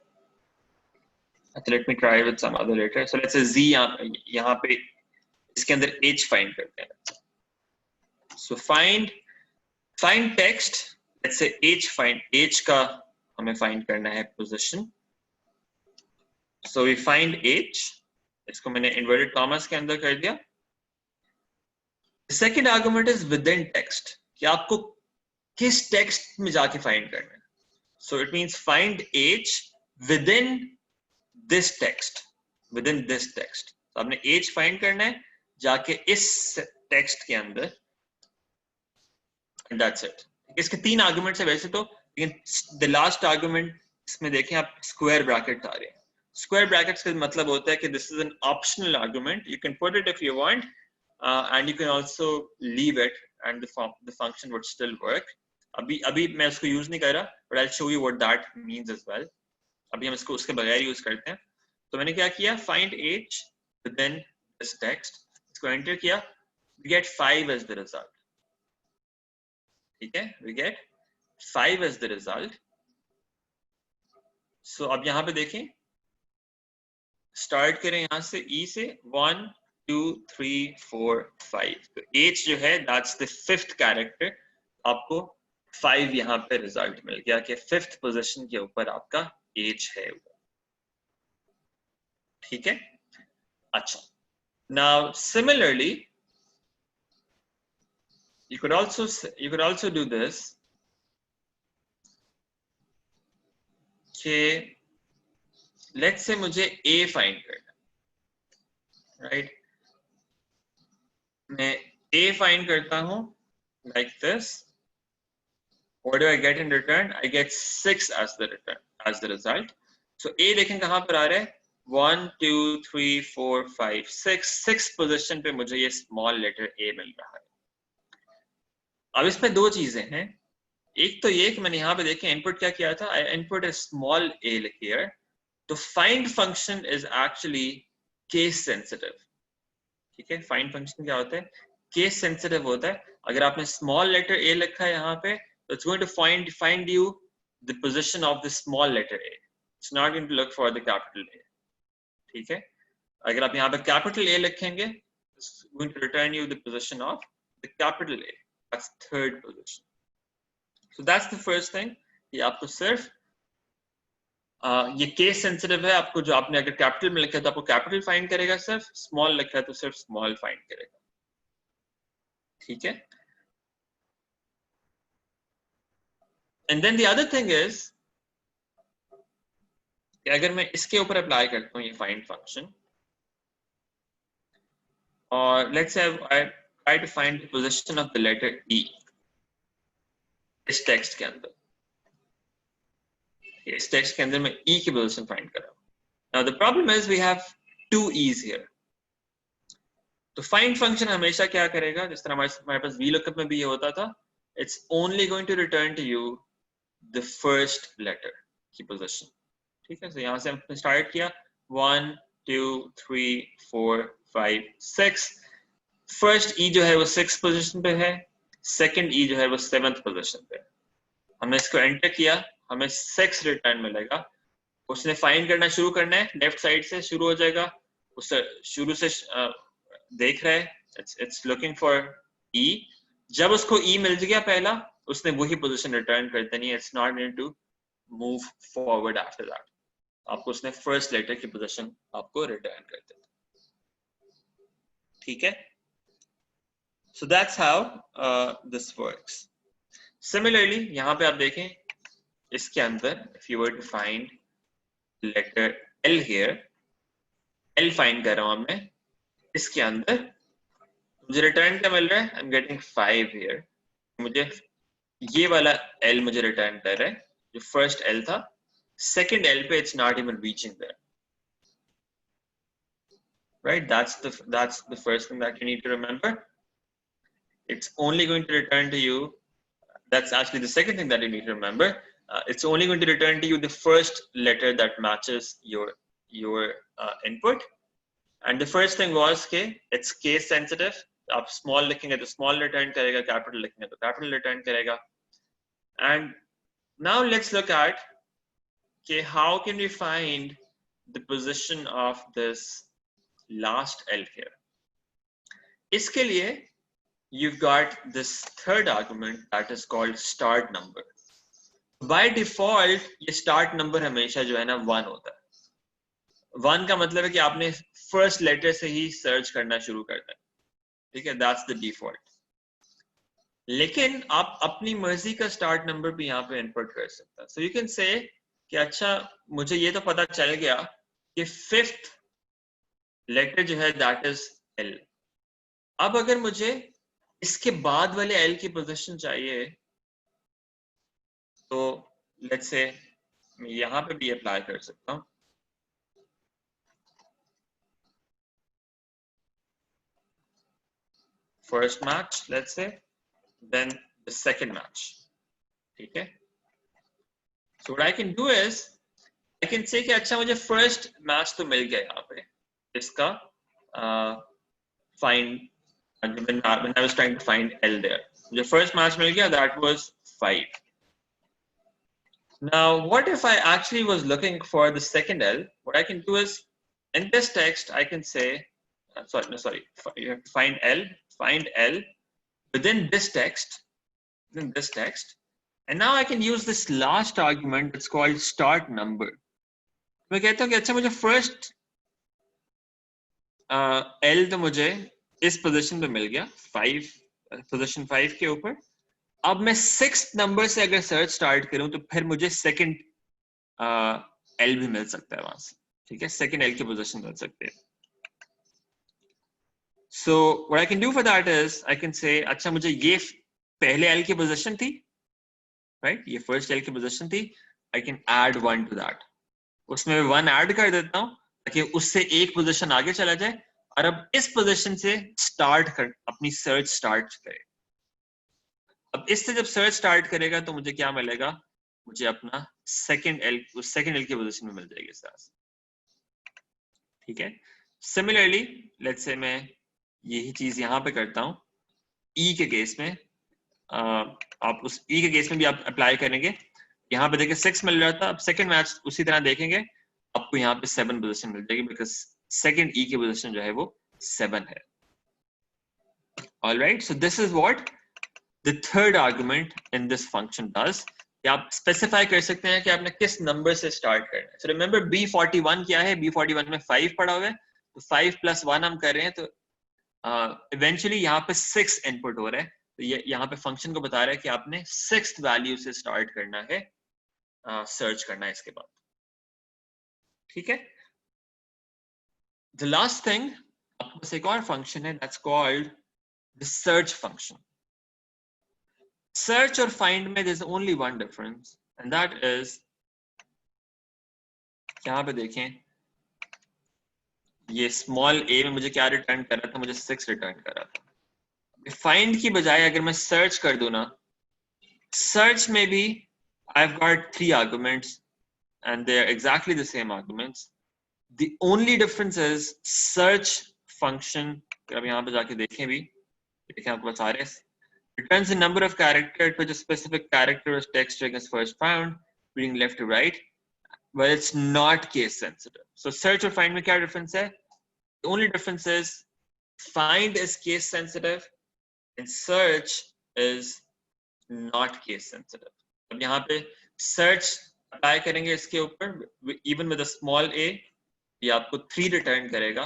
So let me try with some other letter. So let's say Z यहाँ पे इसके अंदर H find करते हैं. So find text. Let's say H find H का हमें find करना है position. So we find H. इसको मैंने inverted commas के अंदर कर दिया. The second argument is within text, कि आपको किस text में जाके find करना है. So it means find H within this text, within this text. So आपने H find करना है जाके इस text के अंदर, and that's it. इसके 3 arguments है वैसे तो, लेकिन the last argument इसमें देखें आप square bracket आ रहे हैं. Square brackets का मतलब होता है कि this is an optional argument. You can put it if you want. And you can also leave it, and the function would still work. अभी मैं उसको use नहीं कर रहा, but I'll show you what that means as well. अभी हम इसको उसके बगैर use करते हैं. तो मैंने क्या किया? Find H within this text. इसको enter किया. We get 5 as the result. ठीक है? We get 5 as the result. So अब यहाँ पे देखें. Start करें यहाँ से E से 1 2 3 4 5. तो H जो है that's the 5th character. आपको 5 यहाँ पे रिजल्ट मिल गया कि 5th पोजीशन के ऊपर आपका H है, ठीक है? अच्छा, now similarly you could also do this कि let's say मुझे A find करना, right? मैं A find करता हूँ like this. What do I get in return? I get 6 as the result. So A देखें कहाँ पर आ रहा है? 1 2 3 4 5 6 पोजीशन पे मुझे ये small letter A मिल रहा है. अब इसमें 2 चीजें हैं. एक तो ये कि मैंने यहाँ पे देखें इनपुट क्या किया था? I input a small A here. तो find function is actually case sensitive. ठीक है? फाइंड फंक्शन क्या होता है? केस सेंसिटिव होता है. अगर आपने स्मॉल लेटर ए लिखा है यहाँ पे, तो it's going to find you the position of the small letter A. It's not going to look for the capital A. ठीक है? अगर आप यहाँ पे कैपिटल ए लिखेंगे, it's going to return you the position of the capital A. That's third position. So that's the first thing. ये आपको सिर्फ ये केस सेंसिटिव है. आपको जो आपने अगर कैपिटल में लिखा है तो आपको कैपिटल फाइंड करेगा, सिर्फ स्मॉल लिखा है तो सिर्फ स्मॉल फाइंड करेगा. ठीक है? And then the other thing is कि अगर मैं इसके ऊपर अप्लाई करता हूँ ये find function, और let's say I try to find the position of the letter E इस टेक्स्ट के अंदर, इस टेक्स्ट के अंदर मैं E की पोजीशन फाइंड कर रहा हूँ. Now the problem is we have two E's here. तो find function हमेशा क्या करेगा, जिस तरह हमारे पास VLOOKUP में भी ये होता था, it's only going to return to you the first letter की पोजीशन. ठीक है, तो यहाँ से हमने स्टार्ट किया 1 2 3 4 5 6. फर्स्ट E जो है वो 6th पोजीशन पे है, सेकंड E जो है वो 7th पोजीशन पे. हमने इसको एंटर किया, हमें 6 रिटर्न मिलेगा. उसने फाइंड करना शुरू करना है, लेफ्ट साइड से शुरू हो जाएगा, उससे शुरू से देख रहा है, इट्स लुकिंग फॉर E. जब उसको E मिल गया पहला, उसने वही पोजीशन रिटर्न कर देनी है. It's not going to move forward after that. आपको उसने फर्स्ट लेटर की पोजीशन आपको रिटर्न कर देनी. ठीक है, so that's how this works. Similarly, यहाँ पे आप देखें, इसके अंदर if you were to find letter L here, L find कर रहा हूँ मैं, इसके अंदर मुझे रिटर्न क्या मिल रहा है? I'm getting 5 here. मुझे ये वाला L मुझे रिटर्न कर रहा है, जो फर्स्ट L था. सेकंड L पे it's not even reaching there. Right? That's the first thing that you need to remember. It's only going to return to you. That's actually the second thing that you need to remember. It's only going to return to you the first letter that matches your input. And the first thing was कि it's case sensitive. आप small लिखेंगे तो small return करेगा, capital लिखेंगे तो capital return करेगा. And now let's look at कि how can we find the position of this last L here. इसके लिए you've got this third argument that is called start number. By default ये start number हमेशा जो है ना 1 होता है. 1 का मतलब है कि आपने first letter से ही search करना शुरू करना है. ठीक है, that's the default. लेकिन आप अपनी मर्जी का start number भी यहाँ पे input कर सकते हैं. So you can say कि अच्छा मुझे ये तो पता चल गया कि 5th letter जो है that is L. अब अगर मुझे इसके बाद वाले L की पोजीशन चाहिए, तो लेट्स से मैं यहाँ पे भी अप्लाई कर सकता हूँ. First match let's say, then the second match. ठीक है, so what I can do is I can say कि अच्छा मुझे फर्स्ट मैच तो मिल गया यहाँ पे इसका find. When I was trying to find L there, the first match मिल गया, that was 5. Now, what if I actually was looking for the second L? What I can do is, in this text, I can say, you have to find L within this text, and now I can use this last argument. It's called start number. मैं कहता हूँ कि अच्छा मुझे first L तो मुझे इस position पे मिल गया, पोजीशन 5 के ऊपर. अब मैं 6th नंबर से अगर सर्च स्टार्ट करूं तो फिर मुझे सेकंड L भी मिल सकता है वहां से. ठीक है, सेकंड L की पोजीशन मिल सकती है. So what I can do for that is I can से अच्छा मुझे ये पहले L की पोजीशन थी, राइट, ये फर्स्ट L की पोजीशन थी. I can add 1 to that. उसमें 1 ऐड कर देता हूं ताकि उससे एक पोजीशन आगे चला जाए, और अब इस पोजीशन से स्टार्ट कर अपनी सर्च स्टार्ट करे. अब इससे जब सर्च स्टार्ट करेगा तो मुझे क्या मिलेगा? मुझे अपना सेकंड L की पोजीशन में मिल जाएगी इस तरह से. ठीक है, सिमिलरली लेट्स से मैं यही चीज यहाँ पे करता हूँ. E के केस में आप उस E के केस में भी आप अप्लाई करेंगे. यहाँ पे देखिए 6 मिल रहा था, अब सेकंड मैच उसी तरह देखेंगे, आपको यहाँ पे 7 पोजीशन मिल जाएगी, बिकॉज सेकंड E की पोजीशन जो है वो 7 है. Alright, so this is what the third argument in this function does. कि आप स्पेसिफाई कर सकते हैं कि आपने किस नंबर से स्टार्ट करना है. So remember B41 क्या है? B41 में 5 पड़ा हुआ है, तो 5 + 1 हम कर रहे हैं, तो इवेंचुअली यहाँ पे 6 इनपुट हो रहा है. तो ये यहाँ पे फंक्शन को बता रहा है कि आपने 6th वैल्यू से स्टार्ट करना है, सर्च करना है इसके बाद, ठीक है। द लास्ट थिंग, आपके पास एक और फंक्शन है, that's called the search function. Search और फाइंड में there's only one difference and that is, यहाँ पे देखें, ये स्मॉल a में मुझे क्या रिटर्न कर रहा था, मुझे 6 रिटर्न कर रहा था। फाइंड की बजाय अगर मैं सर्च कर दूं ना, सर्च में भी I've got 3 arguments and they're exactly the same arguments. The only difference is search function, अब यहाँ पे जाके देखें भी, देखें आपको बता रहे हैं, returns the number of characters to which a specific character or text string is first found, reading left to right, but it's not case sensitive. So search or find में क्या difference है? The only difference is find is case sensitive and search is not case sensitive. अब यहाँ पे search apply करेंगे इसके ऊपर, even with a small a, ये आपको 3 रिटर्न करेगा,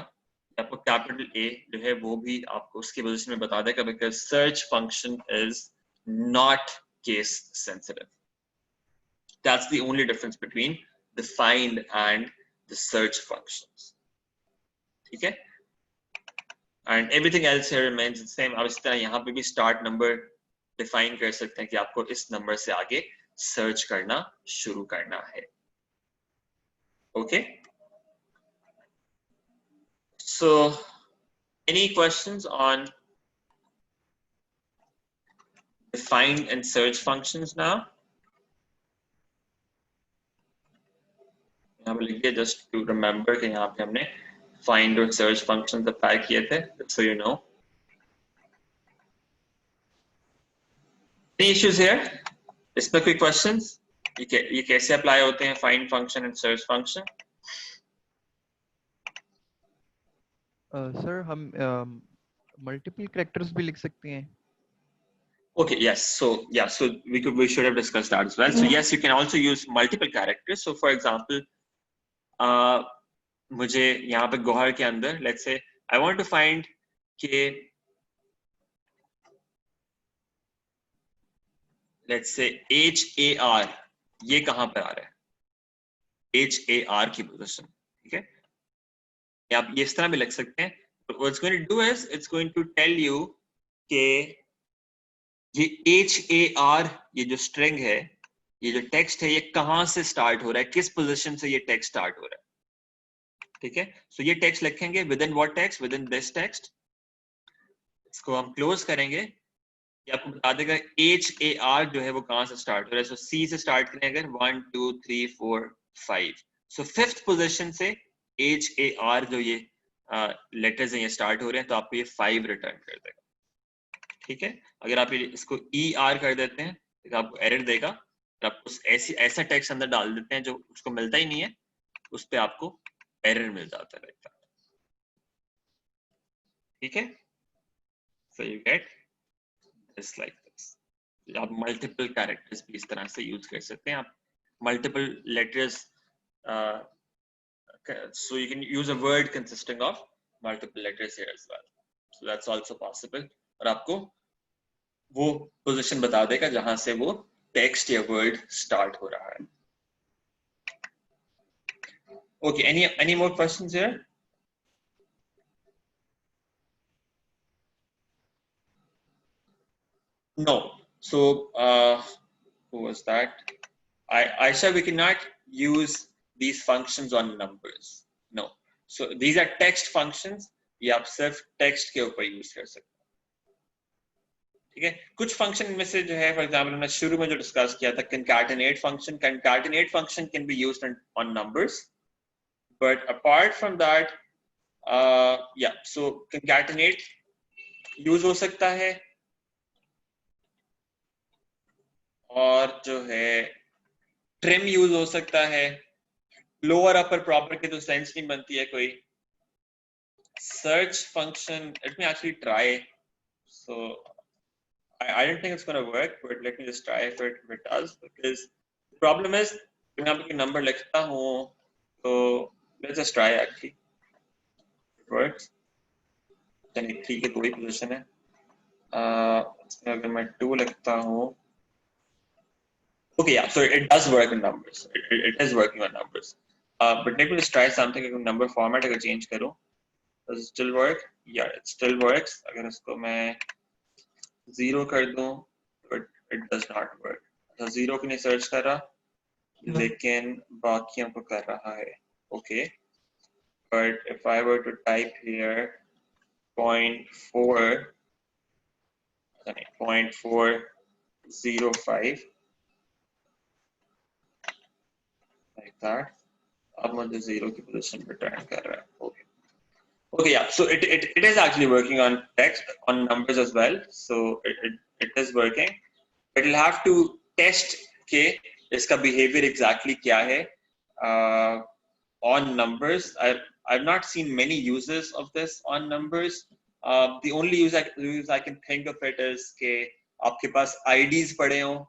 आपको कैपिटल A जो है वो भी आपको उसकी पोजीशन में बता देगा, because search function is not case sensitive. That's the only difference between the find and the search functions. ठीक है? And everything else here remains the same. अब इस तरह यहाँ पे भी start number define कर सकते हैं कि आपको इस नंबर से आगे search करना शुरू करना है. Okay? So, any questions on the find and search functions now? यहाँ पे लिखिए just to remember कि यहाँ पे हमने find और search functions apply किए थे, so you know. Any issues here? इसमें कोई questions? ये कैसे apply होते हैं find function and search function? Sir हम मल्टीपल कैरेक्टर्स भी लिख सकते हैं? Okay, yes. So yeah, so we should have discussed that as well. So yes, you can also use multiple characters. So for example, मुझे यहाँ पे गोहर के अंदर, let's say I want to find के, let's say HAR, ये कहाँ पर आ रहा है, HAR की पोजीशन, ठीक है? आप ये इस तरह भी लिख सकते हैं. What it's going to do is it's going to tell you कि ये HAR, ये जो स्ट्रिंग है, ये जो टेक्स्ट है, ये कहाँ से स्टार्ट हो रहा है, किस पोजीशन से ये टेक्स्ट स्टार्ट हो रहा है, ठीक है? सो ये टेक्स्ट लिखेंगे within what text, within this text. इसको हम क्लोज करेंगे, ये आपको बता देगा HAR जो है वो कहाँ से स्टार्ट हो रहा है. सो C से स्टार्ट करें अगर 1 2 3 4 5, सो 5th पोजीशन से HAR जो ये लेटर्स हैं ये स्टार्ट हो रहे हैं, तो आपको ये 5 रिटर्न कर देगा, ठीक है? अगर आप इसको ER कर देते हैं तो आपको एरर देगा. आप उस ऐसा टेक्स्ट अंदर डाल देते हैं जो उसको मिलता ही नहीं है, उस पे आपको एरर मिल जाता है, ठीक है? So you get this like this. आप मल्टीपल कैरेक्टर्स भी इस तरह से यूज कर सकते हैं. आप multiple letters, so you can use a word consisting of multiple letters here as well. So that's also possible. और आपको वो पोजीशन बता देगा जहां से वो टेक्स्ट या वर्ड स्टार्ट हो रहा है. Okay, any more questions here? No. So who was that? Aisha, we cannot use these functions on numbers. No. So these are text functions. ये आप सिर्फ टेक्स्ट के ऊपर यूज कर सकते हैं, ठीक है? कुछ फंक्शन में से जो है, फॉर एग्जांपल हमने शुरू में जो डिस्कस किया था concatenate function. Concatenate function can be used on numbers, but apart from that, yeah, so concatenate use हो सकता है, और जो है ट्रिम यूज हो सकता है. लोअर अपर प्रॉपर की तो सेंस नहीं बनती है कोई. Search function, let me actually try. So I don't think it's going to work, but let me just try if it does, because the problem is मैं यहाँ पे नंबर लिखता हूँ, तो let's just try actually. It works. 3 के 2 ही position है. इसमें अगर मैं 2 लिखता हूँ, okay, yeah, so it does work in numbers. It is working on numbers. But let me just try something. अगर number format अगर change करूँ, does it still work? Yeah, it still works. अगर इसको मैं 0 कर दूँ, but it does not work. तो 0 को नहीं search कर रहा, लेकिन बाकियों को कर रहा है. Okay, but if I were to type here 0.4, 0.405 like that, अब मुझे 0 की position return कर रहा है. Okay. Okay, yeah. So it is actually working on text, on numbers as well. So it is working. But you'll have to test के इसका behavior exactly क्या है on numbers. I've not seen many uses of this on numbers. The only use I can think of it is कि आपके पास IDs पड़े हों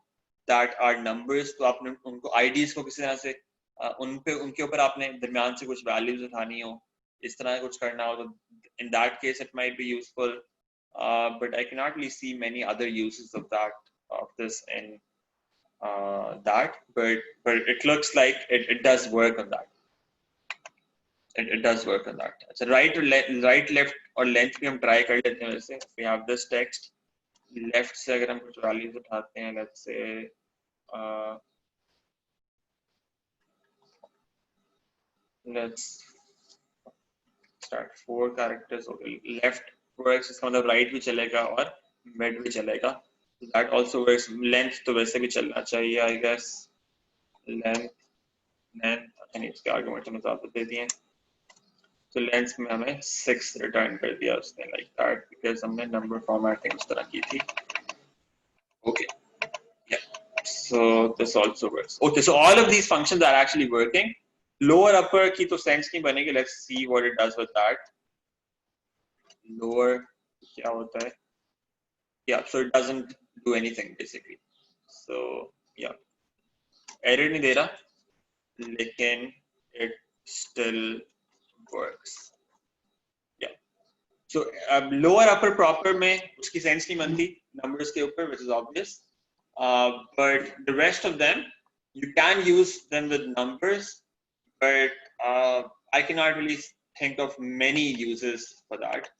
that are numbers, तो आपने उनको IDs को किसी तरह से उनके ऊपर आपने दरमियान से कुछ values उठानी हो, इस तरह कुछ करना हो, तो in that case it might be useful, but I cannot really see many other uses of this in that, but it looks like it does work on that. It does work on that. So right, left और length भी हम try कर लेते हैं वैसे. We have this text, left से अगर हम कुछ values उठाते हैं, let's say let's start 4 characters. Okay, left works, इसका मतलब right भी चलेगा और mid भी चलेगा. That also works. Length तो वैसे भी चलना चाहिए, I guess. Length यानी इसके आर्गुमेंट में ज़्यादा दे दिए. तो लेंथ में हमें 6 रिटर्न कर दिया उसने, like that, because हमने number formatting उस तरह की थी. Okay, yeah. So this also works. Okay, so all of these functions are actually working. Lower upper की तो sense नहीं बनेगी. Let's see what it does with that. Lower क्या होता है? Yeah, so it doesn't do anything basically. So yeah, error नहीं दे रहा, लेकिन it still works. Yeah. So lower upper proper में उसकी sense नहीं बनती numbers के ऊपर, which is obvious. But the rest of them you can use them with numbers, but I cannot really think of many uses for that.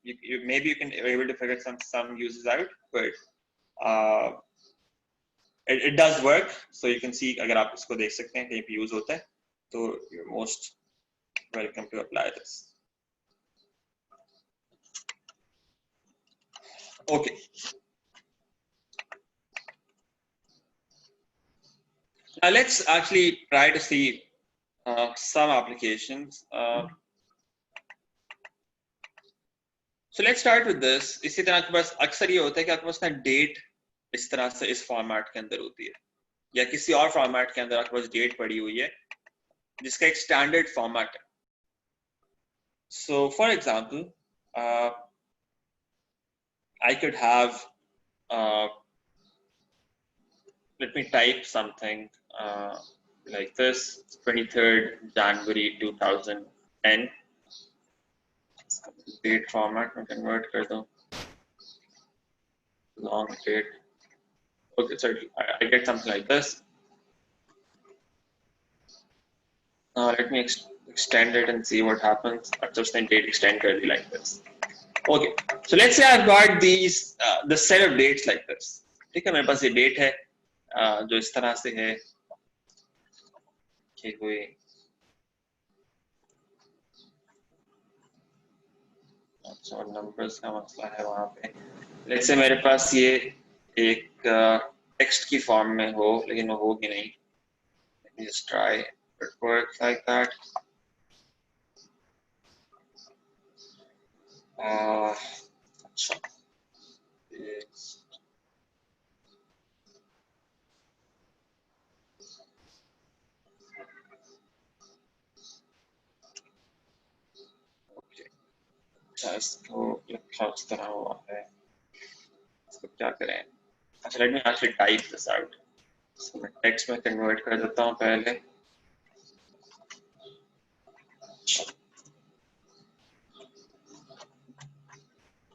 Maybe you can be able to figure some uses out, but it does work. So you can see अगर आप इसको देख सकते हैं कहीं पे use होता है, तो you're most welcome to apply this. Okay. Now let's actually try to see some applications. So let's start with this. इसी तरह आपके पास अक्सर ये होता है कि आपके पास ना date इस तरह से इस फॉर्मेट के अंदर होती है, या किसी और फॉर्मेट के अंदर आपके पास डेट पड़ी हुई है जिसका एक स्टैंडर्ड फॉर्मेट है. So for example, I could have let me type something like this, 23rd January 2010. Date format में convert कर दूं, long date. Okay, sorry, I get something like this. Now let me extend it and see what happens. Just then date extend early like this. Okay, so let's say I've got these the set of dates like this. ठीक है, मेरे पास ये date है जो इस तरह से है कि कोई अच्छा numbers का मसला है वहाँ पे. Let's say मेरे पास ये एक text की form में हो, लेकिन वो होगी नहीं. Let me just try. It works like that. अच्छा. इसको लिखा उस तरह हुआ है, इसको क्या करें? अच्छा, let me actually type this out. So मैं text में convert कर देता हूँ पहले.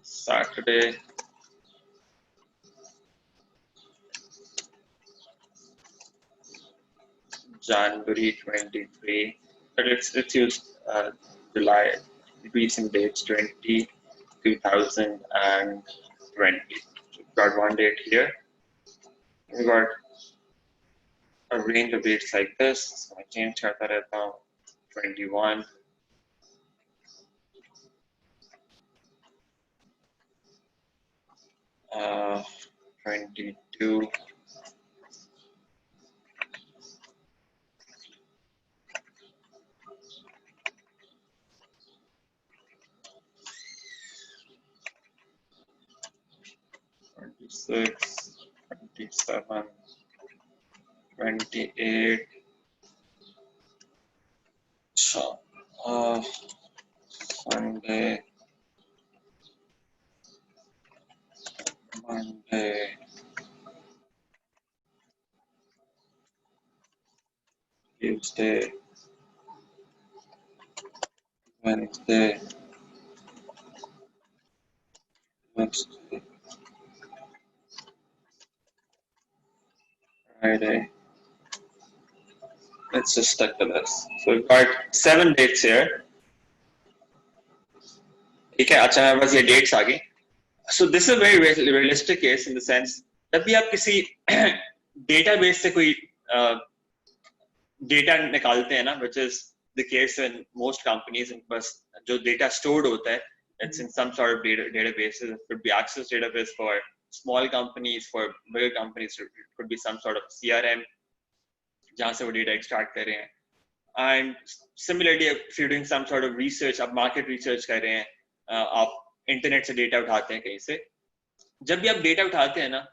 Saturday January 23, but it's used July, recent dates 2020. So we've got one date here. We've got a range of dates like this. So I change करता रहता हूँ. 21. Uh, 22. Six, 27, 28. So, Sunday, Monday, Tuesday, Wednesday, Wednesday, Friday. Let's just stick to this. So we've got 7 dates here. ठीक है, अच्छा मेरे पास ये dates आ गई. So this is a very realistic case in the sense जब भी आप किसी database से कोई data निकालते हैं ना, which is the case in most companies, and बस जो data stored होता है, it's in some sort of databases. It could be Access database for small companies, for bigger companies it could be some sort of CRM जहाँ से वो data extract कर रहे हैं. And similarly, if you're doing some sort of research, आप market research कर रहे हैं, आप internet से data उठाते हैं कहीं से. जब भी आप data उठाते हैं ना,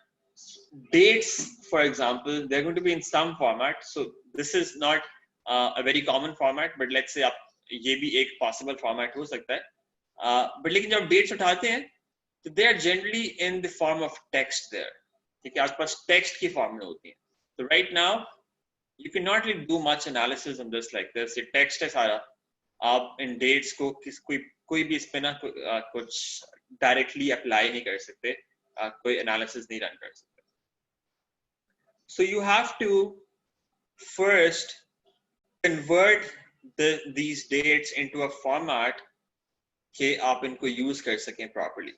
dates, for example, they're going to be in some format. So this is not a very common format, but let's say आप ये भी एक possible format हो सकता है. But लेकिन जब dates उठाते हैं, तो they are generally in the form of text there. ठीक है, आपके पास text की form में होती हैं. So right now, you cannot really do much analysis on this like this. ये text है सारा. आप इन dates को कोई भी इस पे ना कुछ directly apply नहीं कर सकते. कोई analysis नहीं run कर सकते. So you have to first convert these dates into a format कि आप इनको use कर सकें properly.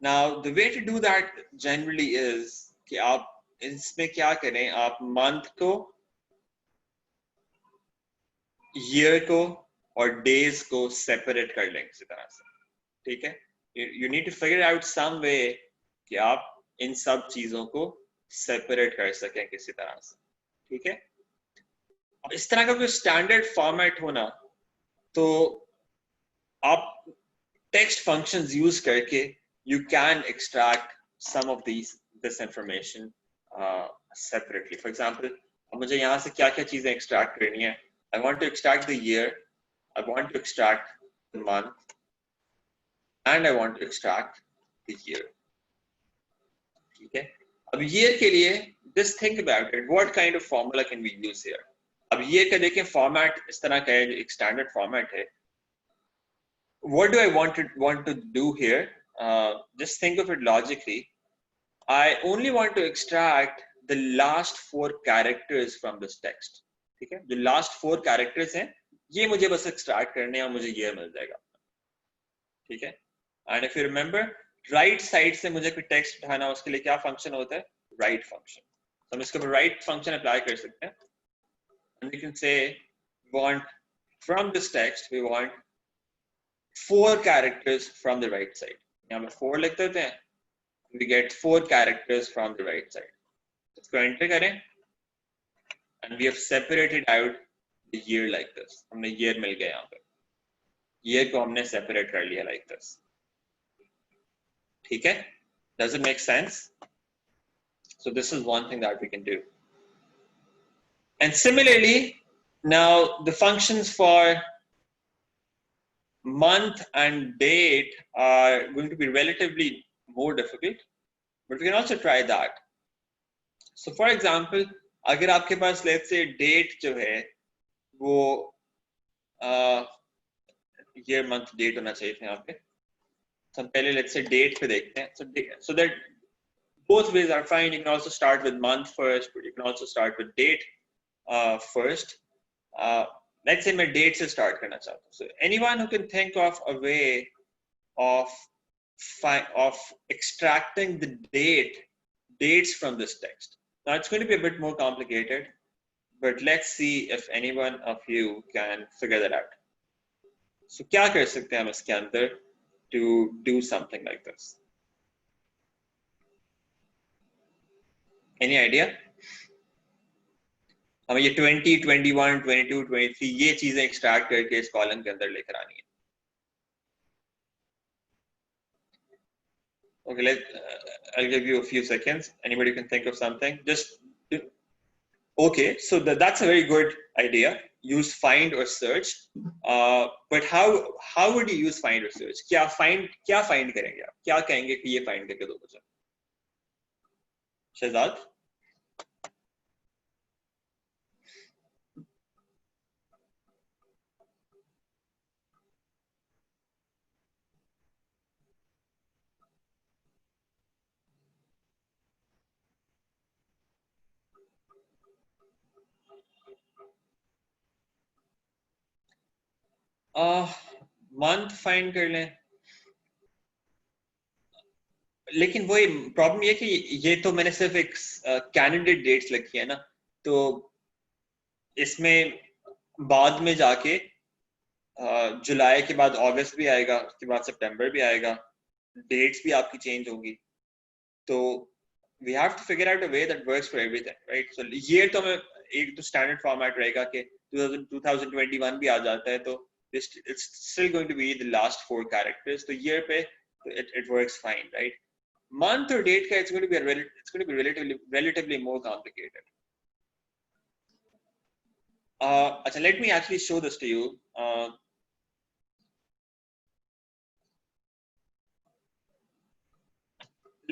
Now the way to do that generally is कि आप इसमें क्या करें, आप month को, year को और days को separate कर लें किसी तरह से. ठीक है, you need to figure out some way कि आप इन सब चीजों को separate कर सकें किसी तरह से. ठीक है, अब इस तरह का कोई standard format हो ना, तो आप text functions use करके you can extract some of this information separately. For example, अब मुझे यहाँ से क्या क्या चीजें extract करनी है. I want to extract the year, I want to extract the month, and I want to extract the year. ठीक है, अब year के लिए just think about it. What kind of formula can we use here? अब year का देखें format इस तरह का है, एक standard format है. What do I want to do here? Just think of it logically. I only want to extract the last 4 characters from this text. ठीक है, जो last 4 characters हैं, ये मुझे बस extract करने हैं और मुझे ये मिल जाएगा. ठीक है, and if you remember, right side से मुझे कोई text उठाना, उसके लिए क्या function होता है? Write function. तो हम इसके ऊपर write function apply कर सकते हैं. And we can say, we want from this text, we want 4 characters from the right side. यहाँ पे 4 लिख देते हैं. We get 4 characters from the right side. इसको enter करें, and we have separated out the year like this. हमने year मिल गया यहाँ पे. Year को हमने separate कर लिया like this. ठीक है? Does it make sense? So this is one thing that we can do. And similarly, now the functions for month and date are going to be relatively more difficult, but we can also try that. So for example, अगर आपके पास let's say date जो है वो year month date होना चाहिए था यहाँ पे. So पहले let's say date पे देखते हैं. So that both ways are fine. You can also start with month first, but you can also start with date. first. Let's say मैं date से start करना चाहता हूँ. So anyone who can think of a way of extracting the dates from this text. Now it's going to be a bit more complicated, but let's see if anyone of you can figure that out. So क्या कर सकते हैं हम इसके अंदर to do something like this? Any idea? हमें ये 20, 21, 22, 23 ये चीजें एक्सट्रैक्ट करके इस कॉलम के अंदर लेकर आनी है. Okay, I'll give you a few seconds. Anybody can think of something. Okay, so that's a very good idea. Use find or search. But how would you use find or search? क्या find करेंगे आप? क्या कहेंगे कि ये find करके दो मुझे? शहजाद? मंथ फाइंड कर लें, लेकिन वही प्रॉब्लम ये कि ये तो मैंने सिर्फ एक कैंडिडेट डेट्स लिखी है ना, तो इसमें बाद में जाके जुलाई के बाद अगस्त भी आएगा, उसके बाद सितंबर भी आएगा, डेट्स भी आपकी चेंज होगी, तो we have to figure out a way that works for everything, right? So ये तो मैं एक तो स्टैंडर्ड फॉर्मेट रहेगा कि 2021 भी आ जाता है तो it's still going to be the last 4 characters. तो year पे it works fine, right? Month or date का it's going to be relatively more complicated. अच्छा, let me actually show this to you.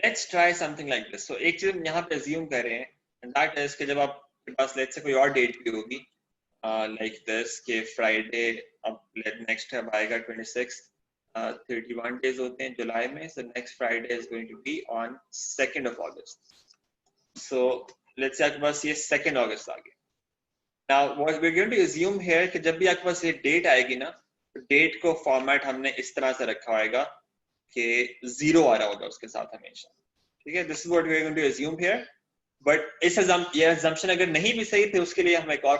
Let's try something like this. So एक चीज हम यहाँ पे assume कर रहे हैं, and that is कि जब आपके पास let's say कोई और date भी होगी, like this कि Friday अब next अब आएगा 26, 31 days होते हैं जुलाई में, so next Friday is going to be on 2nd of August. So let's say आपके पास ये 2nd August आ गया. Now what we're going to assume here कि जब भी आपके पास ये date आएगी ना, तो date को format हमने इस तरह से रखा होगा कि 0 आ रहा होगा उसके साथ हमेशा, ठीक है? This is what we're going to assume here. But इस ये assumption अगर नहीं भी सही थे उसके लिए हम एक और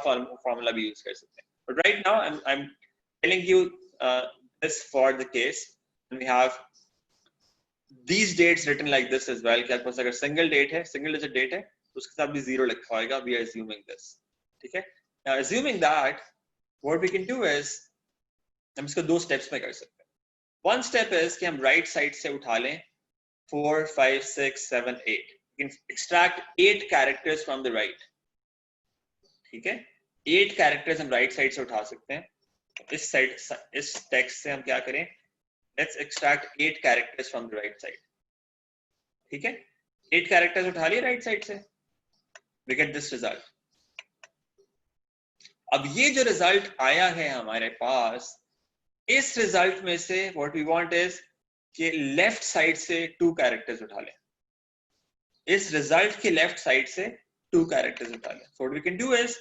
formula भी use कर सकते हैं. But right now I'm telling you this for the case, and we have these dates written like this as well. कि आपके पास अगर single digit date है, तो उसके साथ भी 0 लिखा होगा. We are assuming this, ठीक है? Now assuming that, what we can do is हम इसको 2 steps में कर सकते हैं. One step is कि हम right side से उठा लें 4, 5, 6, 7, 8. You can extract 8 characters from the right, ठीक है? 8 characters हम right side से उठा सकते हैं. इस text से हम क्या करें? Let's extract 8 characters from the right side, ठीक है? 8 characters उठा लिए right side से. We get this result. अब ये जो result आया है हमारे पास, इस result में से what we want is कि left side से 2 characters उठा लें. इस result के left side से 2 characters उठा लें. So what we can do is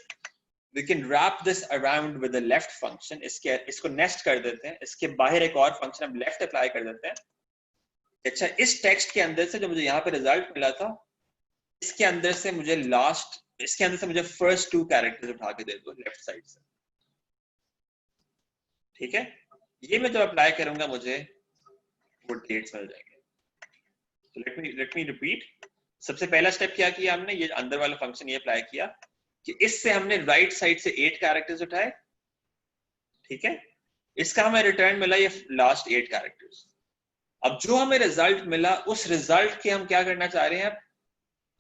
we can wrap this around with the left function. इसको nest कर देते हैं. इसके बाहर एक और function हम left apply कर देते हैं. अच्छा, इस text के अंदर से जो मुझे यहाँ पे result मिला था, इसके अंदर से मुझे first 2 characters उठा के दे दो left side से, ठीक है? ये मैं जब apply करूंगा मुझे वो dates मिल जाएंगे. So let me repeat. सबसे पहला स्टेप क्या किया हमने? ये अंदर वाला फंक्शन ये अप्लाई किया कि इससे हमने राइट साइड से 8 कैरेक्टर्स उठाए, ठीक है? इसका हमें रिटर्न मिला ये लास्ट 8 कैरेक्टर्स. अब जो हमें रिजल्ट मिला, उस रिजल्ट के हम क्या करना चाह रहे हैं?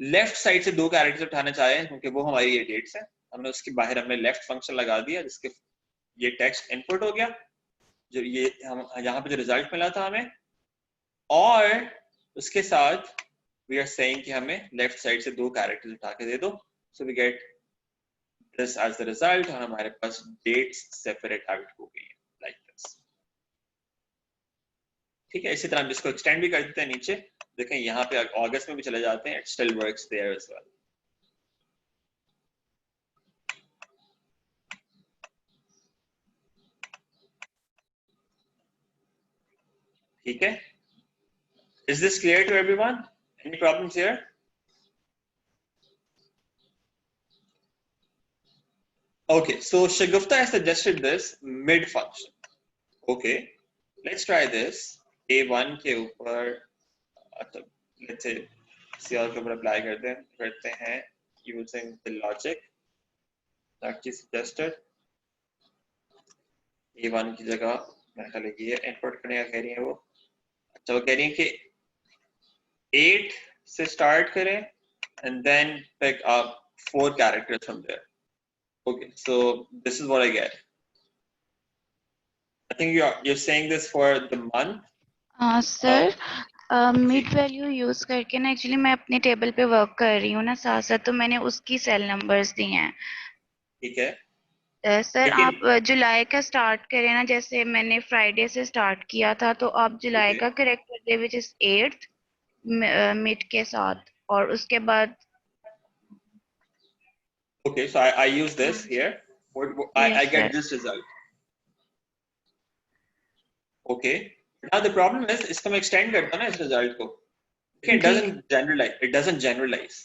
लेफ्ट साइड से 2 कैरेक्टर्स उठाना चाह रहे हैं, क्योंकि वो हमारी ये डेट्स है. हमने उसके बाहर हमने लेफ्ट फंक्शन लगा दिया, जिसके ये टेक्स्ट इनपुट हो गया, जो ये हम यहाँ पे जो रिजल्ट मिला था हमें, और उसके साथ we are saying कि हमें लेफ्ट साइड से 2 कैरेक्टर्स उठा के दे दो. So we get this as the result, और हमारे पास dates separate out हो गई है like this, ठीक है? इसी तरह हम इसको extend भी कर देते हैं नीचे. देखें यहाँ पे अगस्त में भी चले जाते हैं, it still works there as well. ठीक है? Is this clear to everyone? Any problems here? Okay, so Shagufta has suggested this mid function. Okay, let's try this. A1 के ऊपर let's say CR के ऊपर apply करते हैं using the logic that she suggested. A1 की जगह मैं ख्याल ये input करने का कह रही है वो. अच्छा वो कह रही है कि 8 से start करें and then pick up 4 characters from there. Okay, so this is what I get. I think you're saying this for the month. Sir mid value use करके ना एक्चुअली मैं अपने टेबल पे वर्क कर रही हूँ ना साथ साथ, तो मैंने उसकी सेल नंबर्स दिए हैं. ठीक है. सर लेकिन आप जुलाई का स्टार्ट करें ना, जैसे मैंने फ्राइडे से स्टार्ट किया था, तो आप जुलाई का करेक्ट कर दे विच इज 8th मिड के साथ, और उसके बाद. okay, so I use this here. I get this result. Okay. Now the problem is इसको मैं extend करता हूँ ना इस result को. It doesn't generalize.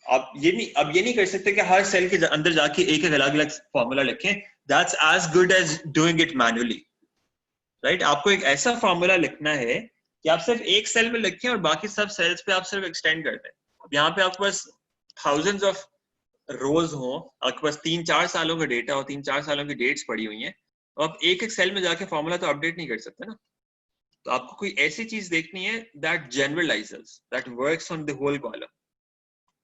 अब ये नहीं कर सकते कि हर सेल के अंदर जाके एक अलग फॉर्मूला लिखें. That's as good as doing it manually. Right? आपको एक ऐसा फॉर्मूला लिखना है कि आप सिर्फ एक सेल में लिखें और बाकी सब सेल्स पे आप सिर्फ एक्सटेंड कर दें. अब यहाँ पे आपके पास thousands of रोज हो, आपके पास 3-4 सालों का डेटा हो, 3-4 सालों की डेट्स पड़ी हुई हैं, तो आप एक सेल में जाके फॉर्मूला तो अपडेट नहीं कर सकते ना. तो आपको कोई ऐसी चीज देखनी है that generalises, that works on the whole column.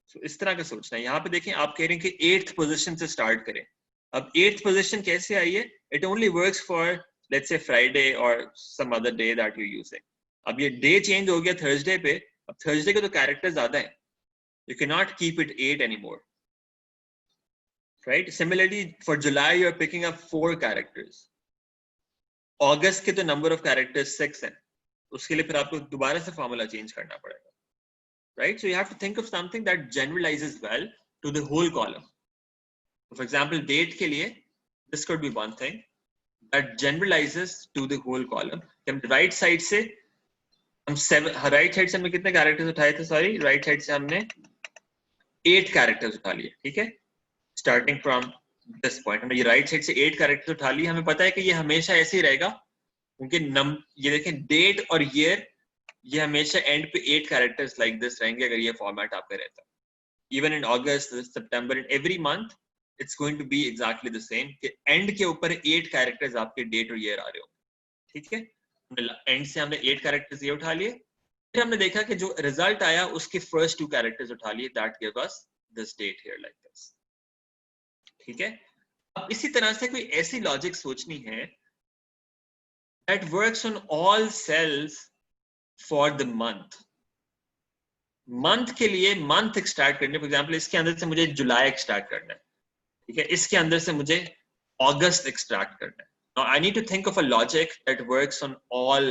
So इस तरह का सोचना है. यहाँ पे देखें आप कह रहे हैं कि 8th पोजीशन से स्टार्ट करें. अब 8th पोजीशन कैसे आई है? It only works for let's say Friday or some other day that you using. अब ये डे चेंज हो गया थर्सडे पे. अब थर्सडे के तो कैरेक्टर ज्यादा है, you can not keep it 8 anymore. Right? Similarly, for July, you're picking up 4 characters. August के तो number of characters 6 हैं. उसके लिए फिर आपको दोबारा से formula change करना पड़ेगा. Right? So you have to think of something that generalizes well to the whole column. For example, date के लिए, this could be one thing that generalizes to the whole column. हम right side से हम 7, right side से हमने कितने characters उठाए थे? Sorry, right side से हमने 8 characters उठा लिए. ठीक है? Starting from this point, हमने ये right side से 8 characters उठा लिए. हमें पता है कि ये हमेशा ऐसे ही रहेगा, क्योंकि ये देखें date और year, ये हमेशा end पे 8 characters like this रहेंगे अगर ये format आपका रहता. Even in August, September, in every month, it's going to be exactly the same. कि end के ऊपर 8 characters आपके date और year आ रहे हो. ठीक है? end से हमने 8 characters ये उठा लिए. फिर हमने देखा कि जो result आया उसके first 2 characters उठा लिए. That gave us this date here like this. ठीक है? अब इसी तरह से कोई ऐसी लॉजिक सोचनी है that works on all cells for the month. Month के लिए मंथ एक्सट्रैक्ट करने, फॉर एग्जांपल इसके अंदर से मुझे जुलाई एक्सट्रैक्ट करना है. ठीक है? इसके अंदर से मुझे अगस्त एक्सट्रैक्ट करना है. Now I need to think of a logic that works on all,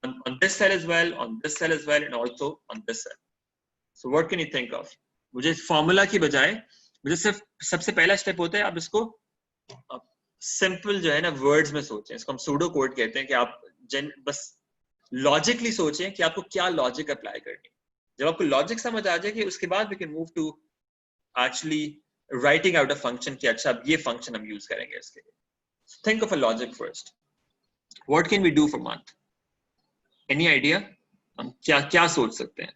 on this cell as well, on this cell as well, and also on this cell. So what can you think of? मुझे formula की बजाय मुझे सिर्फ सबसे पहला step होता है आप इसको सिंपल जो है ना वर्ड्स में सोचें. इसको हम सूडो कोड कहते हैं कि आप बस लॉजिकली सोचें कि आपको क्या लॉजिक अप्लाई करनी है. जब आपको लॉजिक समझ आ जाएगी उसके बाद we can move to actually writing out a function कि अच्छा अब ये फंक्शन हम यूज करेंगे इसके लिए. Think of a logic first. What can we do for month? Any idea? हम क्या क्या सोच सकते हैं?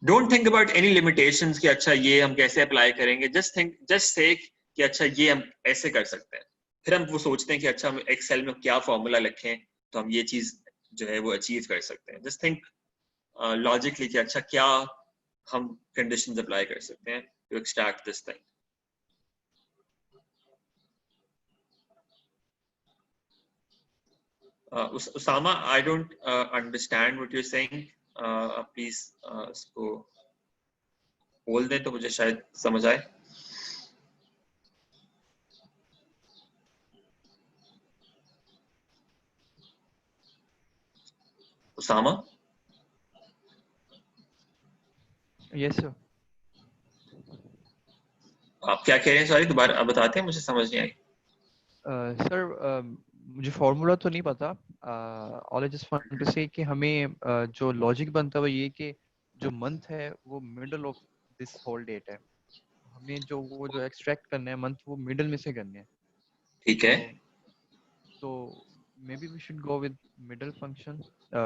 Don't think about any limitations कि अच्छा ये हम कैसे अप्लाई करेंगे. just say कि अच्छा ये हम ऐसे कर सकते हैं. फिर हम वो सोचते हैं कि अच्छा हम एक्सेल में क्या फॉर्मूला लिखें तो हम ये चीज जो है वो अचीव कर सकते हैं. just think logically कि अच्छा क्या हम conditions अप्लाई कर सकते हैं to extract this thing. Usama, I don't understand what you're saying. Please इसको बोल दें तो मुझे शायद समझ आए. उसामा? Yes sir. आप क्या कह रहे हैं? सॉरी दोबारा आप बताते हैं, मुझे समझ नहीं आई. सर मुझे फॉर्मूला तो नहीं पता, all I just want to say कि हमें जो लॉजिक बनता है वो ये कि जो मंथ है वो middle of this whole date है, हमें जो एक्सट्रैक्ट करना है मंथ वो मिडल में से करने हैं। ठीक है, तो maybe we should go with middle function,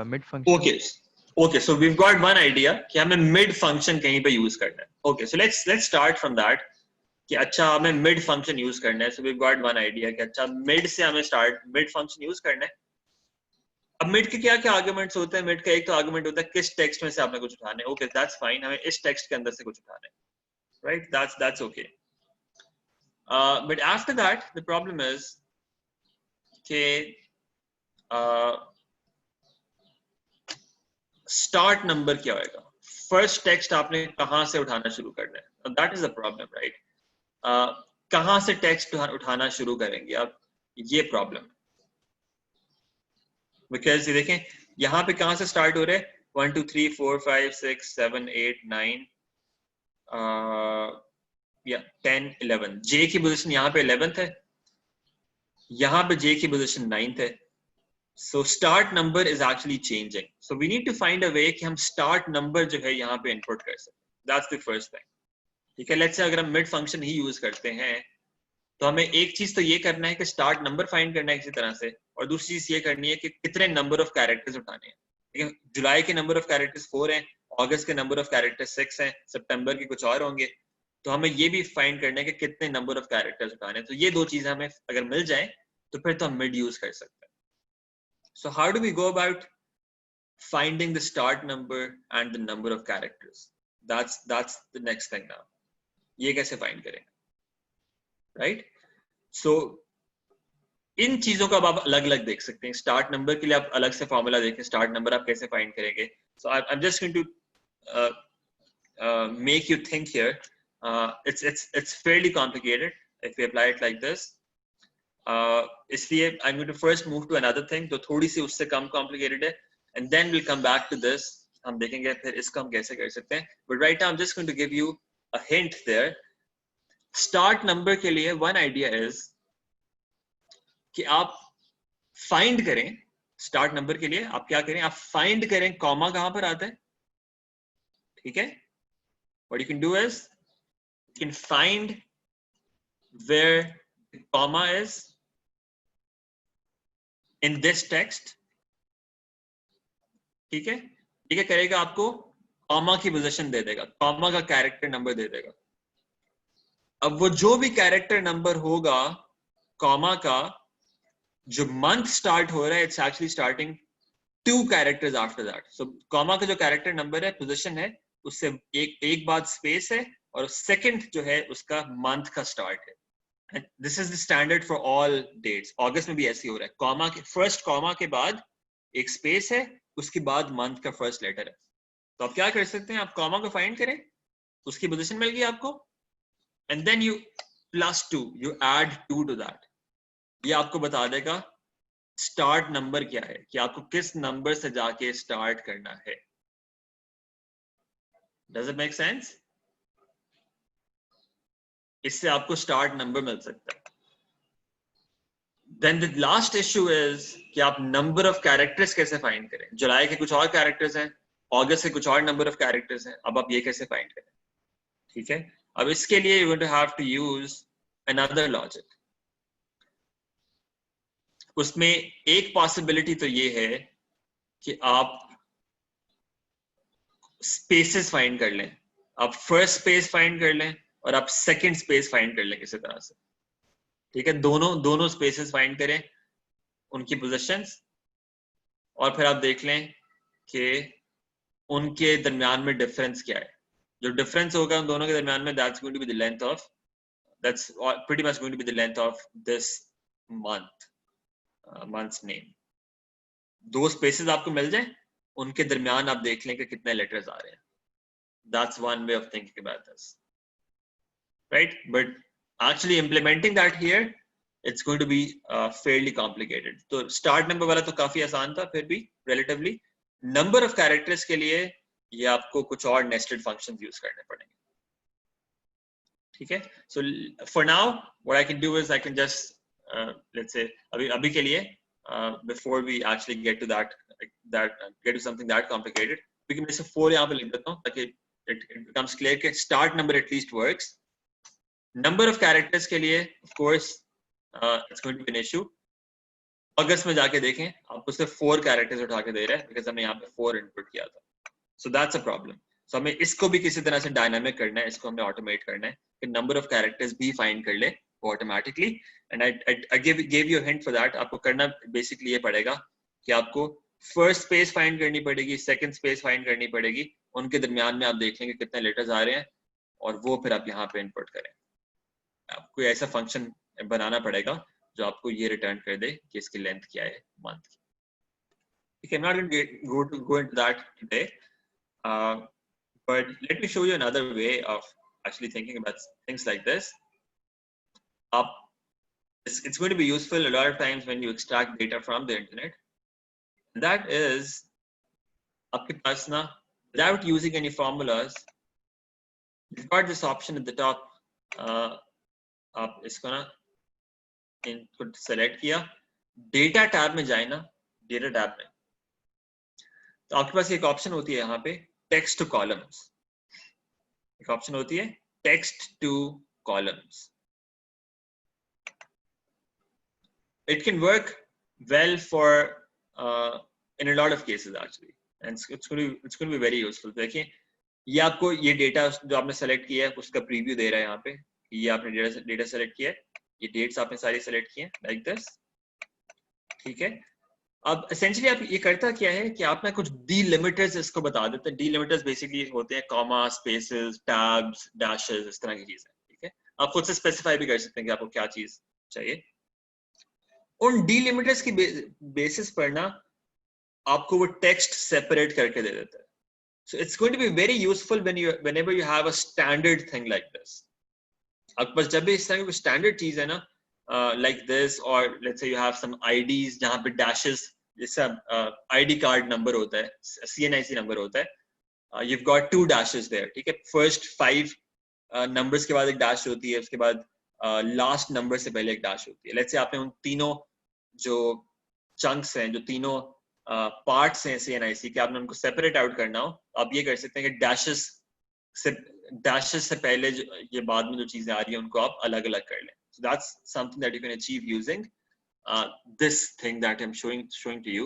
mid function. Okay okay, so we got one idea कि हमें मिड फंक्शन कहीं पे यूज करना है। Okay, so let's start from that कि अच्छा हमें मिड फंक्शन यूज करना है। So we got one idea कि अच्छा मिड से हमें स्टार्ट मिड फंक्शन यूज करना है। अब मिड के क्या क्या आर्गुमेंट्स होते हैं? मिड का एक तो आर्गुमेंट होता है किस टेक्स्ट में से आपने कुछ उठाना है। ओके दैट्स फाइन, हमें इस टेक्स्ट के अंदर से कुछ उठाना है, right, that's okay. But after that the problem is कि स्टार्ट नंबर क्या होगा, फर्स्ट टेक्स्ट आपने कहां से उठाना शुरू करना है, that is the problem, right. कहां से टेक्स्ट उठाना शुरू करेंगे आप, ये प्रॉब्लम। बिकॉज ये देखें यहाँ पे कहां से स्टार्ट हो रहे हैं, 1 2 3 4 5 6 7 8 9 या 10 11, जे की पोजीशन यहाँ पे 11th है, यहाँ पे जे की पोजीशन 9th है। So start number is actually changing. So we need to find a way कि हम start number जो है यहाँ पे input कर सकते। That's the first thing. ठीक है, let's say अगर हम mid function ही use करते हैं तो हमें एक चीज तो ये करना है कि start number find करना है किसी तरह से, और दूसरी चीज ये करनी है कि कितने number of characters उठाने हैं। ठीक है, जुलाई के number of characters 4 हैं, अगस्त के number of characters 6 हैं, सितंबर के कुछ और होंगे, तो हमें ये भी find करना है कि कितने number of characters उठाने हैं। तो ये दो चीजें हमें अगर मिल जाए तो फिर तो हम mid use कर सकते हैं। So how do we go about finding the start number and the number of characters? That's the next thing now. ये कैसे find करेंगे, right? So इन चीजों का आप अलग अलग देख सकते हैं। स्टार्ट नंबर के लिए आप अलग से फॉर्मूला देखें, स्टार्ट नंबर आप कैसे फाइंड करेंगे। So I'm just going to make you think here. It's fairly complicated if we apply it like this. इसलिए I'm going to first move to another thing जो थोड़ी सी उससे कम complicated है, and then we'll come back to this. हम देखेंगे फिर इसको हम कैसे कर सकते हैं, but right now I'm just going to give you a hint there. Start number के लिए one idea is कि आप find करें, start number के लिए आप क्या करें, आप find करें कॉमा कहां पर आता है। ठीक है, what you can do is you can find where the comma is in this text। ठीक है, ठीक है, करेगा आपको कॉमा की पोजीशन दे देगा, कॉमा का कैरेक्टर नंबर दे देगा। अब वो जो भी कैरेक्टर नंबर होगा कॉमा का, जो मंथ स्टार्ट हो रहा है, it's actually starting 2 characters after that. So comma का जो कैरेक्टर नंबर है, पोजीशन है, उससे एक बाद स्पेस है, और सेकंड जो है उसका मंथ का स्टार्ट है। And this is the standard for all dates. अगस्त में भी ऐसे ही हो रहा है, कॉमा के फर्स्ट कॉमा के बाद एक स्पेस है, उसके बाद मंथ का फर्स्ट लेटर है। तो आप क्या कर सकते हैं, आप कॉमा को फाइंड करें, उसकी पोजीशन मिल गई आपको, and then you +2, you add 2 to that. ये आपको बता देगा स्टार्ट नंबर क्या है, कि आपको किस नंबर से जाके स्टार्ट करना है। Does it make sense? इससे आपको स्टार्ट नंबर मिल सकता है। Then the last issue is कि आप number of characters कैसे find करें। जुलाई के कुछ और characters हैं, अगस्त के कुछ और number of characters हैं, अब आप ये कैसे find करें। ठीक है, अब इसके लिए you're going to have to use another logic। उसमें एक possibility तो ये है कि आप spaces find कर लें, आप first space find कर लें और आप second space find कर लें किसी तरह से। ठीक है, दोनों स्पेसेस फाइंड करें, उनकी पोजीशंस, और फिर आप देख लें कि उनके दरमियान में डिफरेंस क्या है। जो डिफरेंस होगा उन दोनों के दरमियान में, that's going to be the length of, that's pretty much going to be the length of this month, month's name। 2 spaces आपको मिल जाए, उनके दरमियान आप देख लें कि कितने लेटर्स आ रहे हैं। That's one way of thinking about this, right? But actually implementing that here, it's going to be fairly complicated। तो start number वाला तो काफी आसान था, फिर भी relatively number of characters के लिए ये आपको कुछ और nested functions use करने पड़ेंगे। ठीक है, so for now what I can do is I can just let's say अभी के लिए before we actually get to get to something that complicated, क्योंकि मैं सिर्फ 4 यहाँ पे लिख देता हूँ ताकि it becomes clear कि start number at least works. Number of characters के लिए of course it's going to be an issue. अगस्त में जाके देखें आपको सिर्फ 4 characters उठा के दे रहा है because हमने यहाँ पे 4 input किया था. So that's a problem. So हमें इसको भी किसी तरह से डायनामिक करना है, इसको हमें ऑटोमेट करना है कि नंबर ऑफ कैरेक्टर्स भी फाइंड कर ले automatically. And I give you hint for that. आपको करना बेसिकली ये पड़ेगा कि आपको फर्स्ट स्पेस फाइंड करनी पड़ेगी, सेकंड स्पेस फाइंड करनी पड़ेगी, उनके दरमियान में आप देख लेंगे कितने लेटर्स आ रहे हैं और वो फिर आप यहाँ पे इनपुट करें. आपको ऐसा फंक्शन बनाना पड़ेगा जो आपको ये रिटर्न कर दे कि इसकी लेंथ क्या है मंथ की. Okay, I'm not going to go into that today. But let me show you another way of actually thinking about things like this. It's going to be useful a lot of times when you extract data from the internet. And that is, आपके पास ना, without using any formulas, you've got this option at the top. आप इसको ना input select किया, data tab में जाए ना, data tab में, तो आपके पास एक ऑप्शन होती है यहाँ पे टेक्स्ट टू कॉलम्स. एक ऑप्शन होती है text to columns. It can work well for in a lot of cases actually, and it's going to be very useful. देखिए ये आपको ये डेटा जो आपने सेलेक्ट किया है उसका प्रीव्यू दे रहा है यहाँ पे. ये आपने डेटा सेलेक्ट किया है, ये डेट्स आपने सारी सेलेक्ट किए हैं लाइक दिस. ठीक है, अब एसेंशियली आप ये करता क्या है कि आप ना कुछ डीलिमिटर्स इसको बता देते हैं. डीलिमिटर्स बेसिकली होते हैं कॉमा, स्पेसेस, टैब्स, डैशेस, इस तरह की चीजें. ठीक है, आप खुद से स्पेसिफाई भी कर सकते हैं कि आपको क्या चीज चाहिए. उन डीलिमिटर्स की बेसिस पर ना आपको वो टेक्स्ट सेपरेट करके दे देता है. So it's going to be very useful whenever you have a standard thing like this. आपके पास जब भी इस तरह की स्टैंडर्ड चीज है ना, like this, or let's say you have some IDs जहाँ पे dashes, जैसा ID card number होता है, CNIC number होता है, you've got 2 dashes there. ठीक है, first 5 numbers के बाद एक dash होती है, उसके बाद last number से पहले एक dash होती है. let's say आपने उन तीनों जो chunks हैं, जो तीनों parts हैं CNIC के, आपने उनको separate out करना हो, आप ये कर सकते हैं कि dashes से पहले ये बाद में जो चीजें आ रही हैं उनको आप अलग अलग कर लें. So that's something that you can achieve using this thing that I'm showing to you.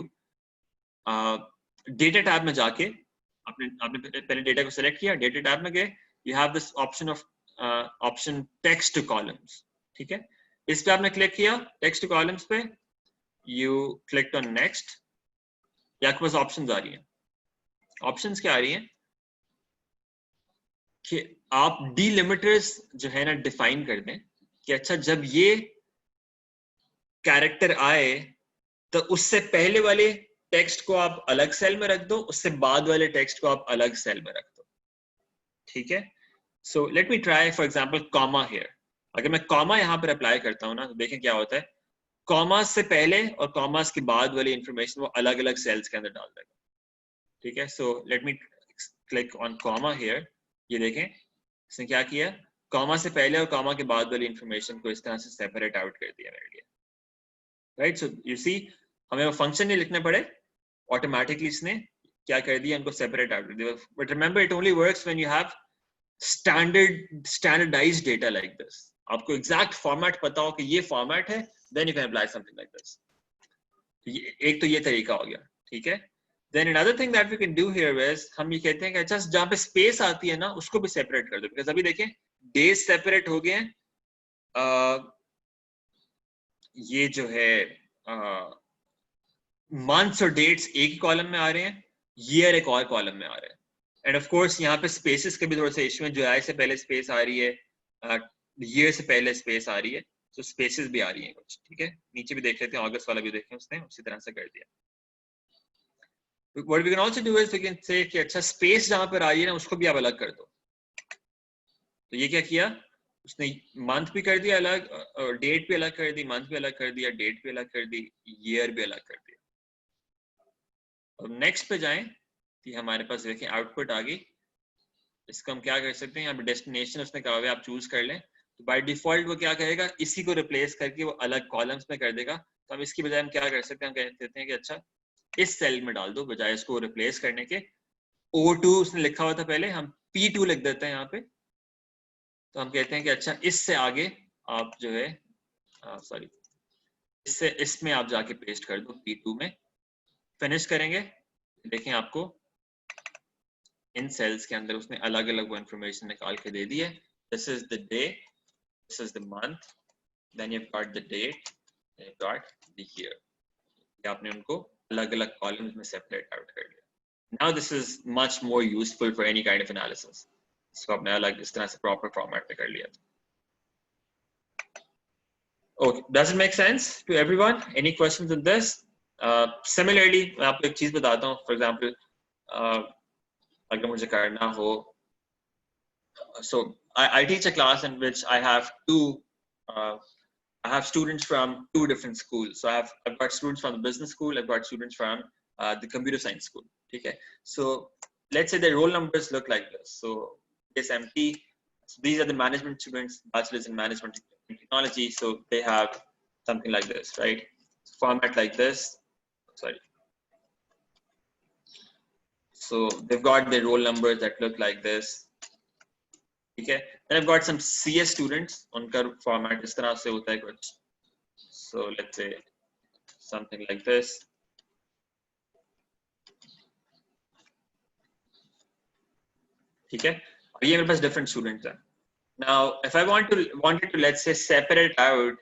Data tab में जाके आपने पहले डेटा को select किया, data tab में गए, you have this option of option text to columns. ठीक है, इस पे आपने क्लिक किया text to columns पे, you clicked on next. या आपके पास options आ रही हैं. Options क्या आ रही हैं कि आप डीलिमिटर्स जो है ना डिफाइन कर दें कि अच्छा जब ये कैरेक्टर आए तो उससे पहले वाले टेक्स्ट को आप अलग सेल में रख दो, उससे बाद वाले टेक्स्ट को आप अलग सेल में रख दो. ठीक है, so let me try for example comma here. अगर मैं कॉमा यहाँ पर अप्लाई करता हूँ ना, तो देखें क्या होता है. कॉमास से पहले और कॉमास के बाद वाली इंफॉर्मेशन वो अलग अलग सेल्स के अंदर डाल देगा. ठीक है, so let me click on comma here. ये देखें इसने क्या किया, कॉमा से पहले और कॉमा के बाद वाली इंफॉर्मेशन को इस तरह से सेपरेट आउट कर दिया मेरे लिए. राइट, सो यू सी हमें वो फंक्शन नहीं लिखने पड़े, ऑटोमेटिकली इसने क्या कर दिया, उनको सेपरेट आउट कर दिया. But remember it only works when you have standardised data like this. आपको एग्जैक्ट फॉर्मेट पता हो कि ये फॉर्मेट है, then you can apply something like this. एक तो ये तरीका हो गया. ठीक है, then another thing that we can do here is हम ये कहते हैं कि अच्छा जहाँ पे स्पेस आती है ना उसको भी सेपरेट कर दो. बिकॉज अभी देखें डेज सेपरेट हो गए हैं, ये जो है मंथ्स और डेट्स एक ही कॉलम में आ रहे हैं, ईयर एक और कॉलम में आ रहे हैं. एंड ऑफ कोर्स यहाँ पे स्पेसेस के भी थोड़े से इशू है. जुलाई से पहले स्पेस आ रही है, ईयर से पहले स्पेस आ रही है, तो स्पेसेस भी आ रही हैं कुछ. ठीक है, नीचे भी देख लेते हैं, अगस्त वाला भी देखें, उसने उसी तरह से कर दिया. What we can also do is we can say कि अच्छा स्पेस जहां पर आ रही है ना उसको भी आप अलग कर दो. तो ये क्या किया उसने, मंथ भी कर दिया अलग, डेट भी अलग कर दी, मंथ भी अलग कर दिया, डेट भी अलग कर दी, ईयर भी अलग कर दिया. अब नेक्स्ट पे जाएं कि हमारे पास देखिए आउटपुट आ गई. इसको हम क्या कर सकते हैं, यहाँ पे डेस्टिनेशन उसने कहा हुआ है आप चूज कर लें. तो बाय डिफॉल्ट वो क्या करेगा, इसी को रिप्लेस करके वो अलग कॉलम्स में कर देगा। तो हम इसकी बजाय हम क्या कर सकते हैं, हम कह देते हैं कि अच्छा इस सेल में डाल दो, बजाय इसको रिप्लेस करने के। O2 उसने लिखा हुआ था पहले, हम P2 लिख देते हैं यहाँ पे। तो हम कहते हैं कि अच्छा इससे आगे आप जो है सॉरी इससे इसमें आप जाके पेस्ट कर दो P2 में। फिनिश करेंगे, देखें आपको इन सेल्स के अंदर उसने अलग अलग वो इंफॉर्मेशन निकाल के दे दी है। This is the day, this is the month, then you got the date, you got the year. आपने उनको अलग अलग कॉलम्स में सेपरेट आउट कर दिया। Now this is much more useful for any kind of analysis. इसको आपने अलग इस तरह से प्रॉपर फॉर्मेट में कर लिया। Okay, does it make sense to everyone? Any questions on this? Similarly, मैं आपको एक चीज बताता हूँ. For example, अगर मुझे करना हो, so I teach a class in which I have I have students from 2 different schools. So I've got students from the business school, I've got students from the computer science school. Okay, so let's say their roll numbers look like this. So SMT, so these are the management students, bachelor's in management technology. So they have something like this, right? Format like this. Sorry. So they've got their roll numbers that look like this. Okay, then I've got some CS students. उनका format इस तरह से होता है कुछ. So let's say something like this. ठीक है, और ये मेरे पास different students हैं. Now, if I wanted to let's say separate out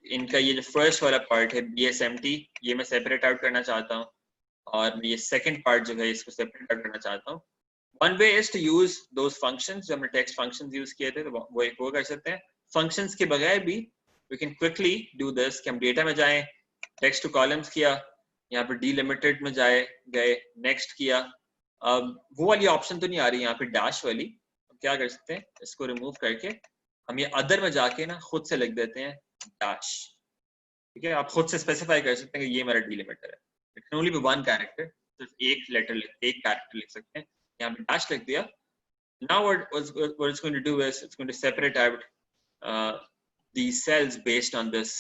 इनका ये जो first वाला part है BSMT, ये मैं separate out करना चाहता हूँ, और ये second part जो है इसको separate out करना चाहता हूँ. One way is to use those functions जो हमने text functions use किए थे, तो वो एक वो कर सकते हैं. Functions के बगैर भी we can quickly do this कि हम data में जाएं, text to columns किया, यहाँ पर delimited में गए, next किया. अब वो वाली option तो नहीं आ रही यहाँ पे dash वाली. हम क्या कर सकते हैं, इसको remove करके हम ये other में जाके ना खुद से लिख देते हैं dash. ठीक है, आप खुद से specify कर सकते हैं कि ये मेरा delimiter है. It can only be one character, सिर्फ एक character लिख सकते हैं. यहाँ पे dash लिख दिया. Now what it's going to do is it's going to separate out these cells based on this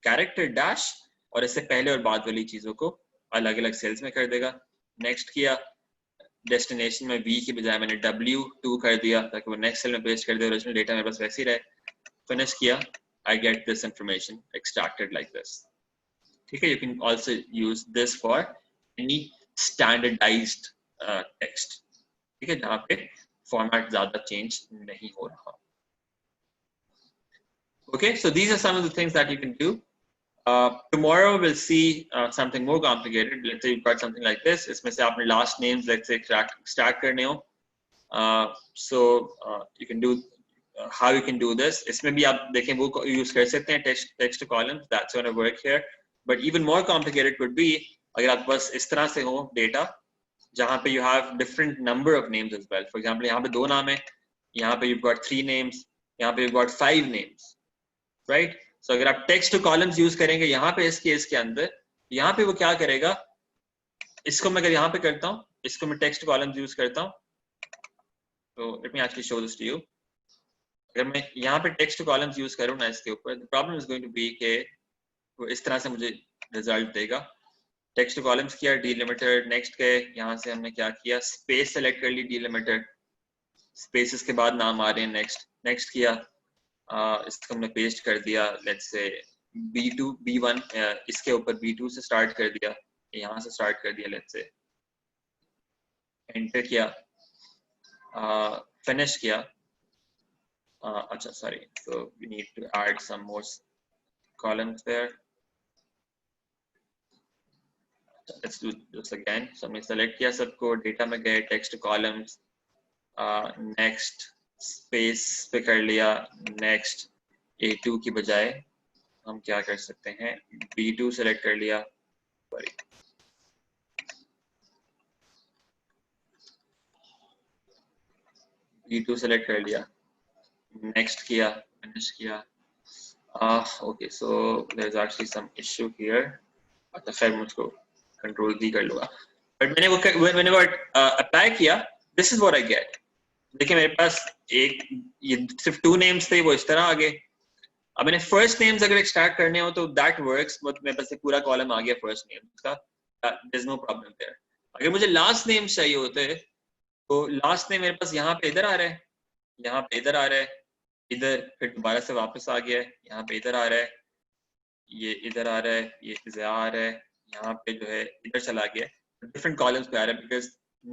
character dash, और इससे पहले और बाद वाली चीजों को अलग अलग cells में कर देगा. Next किया, destination में V की बजाय मैंने W2 कर दिया ताकि वो next cell में paste कर दे, original data मेरे पास वैसे ही रहे. Finish किया, I get this information extracted like this. ठीक है, you can also use this for any standardized text. ठीक है, जहाँ पे format ज़्यादा change नहीं हो रहा. Okay, so these are some of the things that you can do. Tomorrow we'll see something more complicated. Let's say you've got something like this. इसमें से आपने last names let's say extract करने हो. So you can do how you can do this. इसमें भी आप देखें वो use कर सकते हैं text to columns. That's going to work here. But even more complicated would be अगर आप बस इस तरह से हो data जहाँ पे you have different number of names as well. For example, यहाँ पे 2 नाम है, यहाँ पे you've got 3 names, यहाँ पे you've got 5 names, right? So अगर आप text to columns use करेंगे यहाँ पे इस केस के अंदर, यहाँ पे वो क्या करेगा, इसको मैं अगर यहाँ पे करता हूँ, इसको मैं text to columns use करता हूँ, तो let me actually show this to you. अगर मैं यहाँ पे text to columns use करूँ ना इसके ऊपर, the problem is going to be कि वो इस तरह से मुझे result देगा. Text to columns किया, delimiter, next के यहाँ से हमने क्या किया, space select कर ली, delimiter, spaces के बाद नाम आ रहे हैं, next किया, इसको हमने paste कर दिया, let's say B2, B1, इसके ऊपर B2 से start कर दिया, यहाँ से start कर दिया, let's say, enter किया, finish किया, अच्छा sorry, so we need to add some more columns there. Let's do this again. So हमने select किया सबको, data में गए, text to columns, next space पे कर लिया, next A2 की बजाय हम क्या कर सकते हैं, B2 select कर लिया, sorry, B2 select कर लिया, next किया, finish किया. Okay, so there's actually some issue here. अच्छा खैर मुझको control D कर लूँगा. But मैंने वो apply किया, this is what I get. देखिए मेरे पास ये सिर्फ 2 नेम्स थे, वो इस तरह आ गए। अब मैंने फर्स्ट नेम्स अगर एक्सट्रैक्ट करने हो तो दैट वर्क्स, मतलब मेरे पास पूरा कॉलम आ गया फर्स्ट नेम्स का, there is no problem there. अगर मुझे लास्ट नेम्स चाहिए होते तो लास्ट नेम मेरे पास यहाँ पे इधर आ रहा है, यहाँ पे इधर आ रहा है, इधर फिर दोबारा से वापस आ गया है, यहाँ पे इधर आ रहा है, ये इधर आ रहा है, ये इधर आ रहा है, यहाँ पे जो है इधर चला गया, डिफरेंट कॉलम्स पे आ रहा है बिकॉज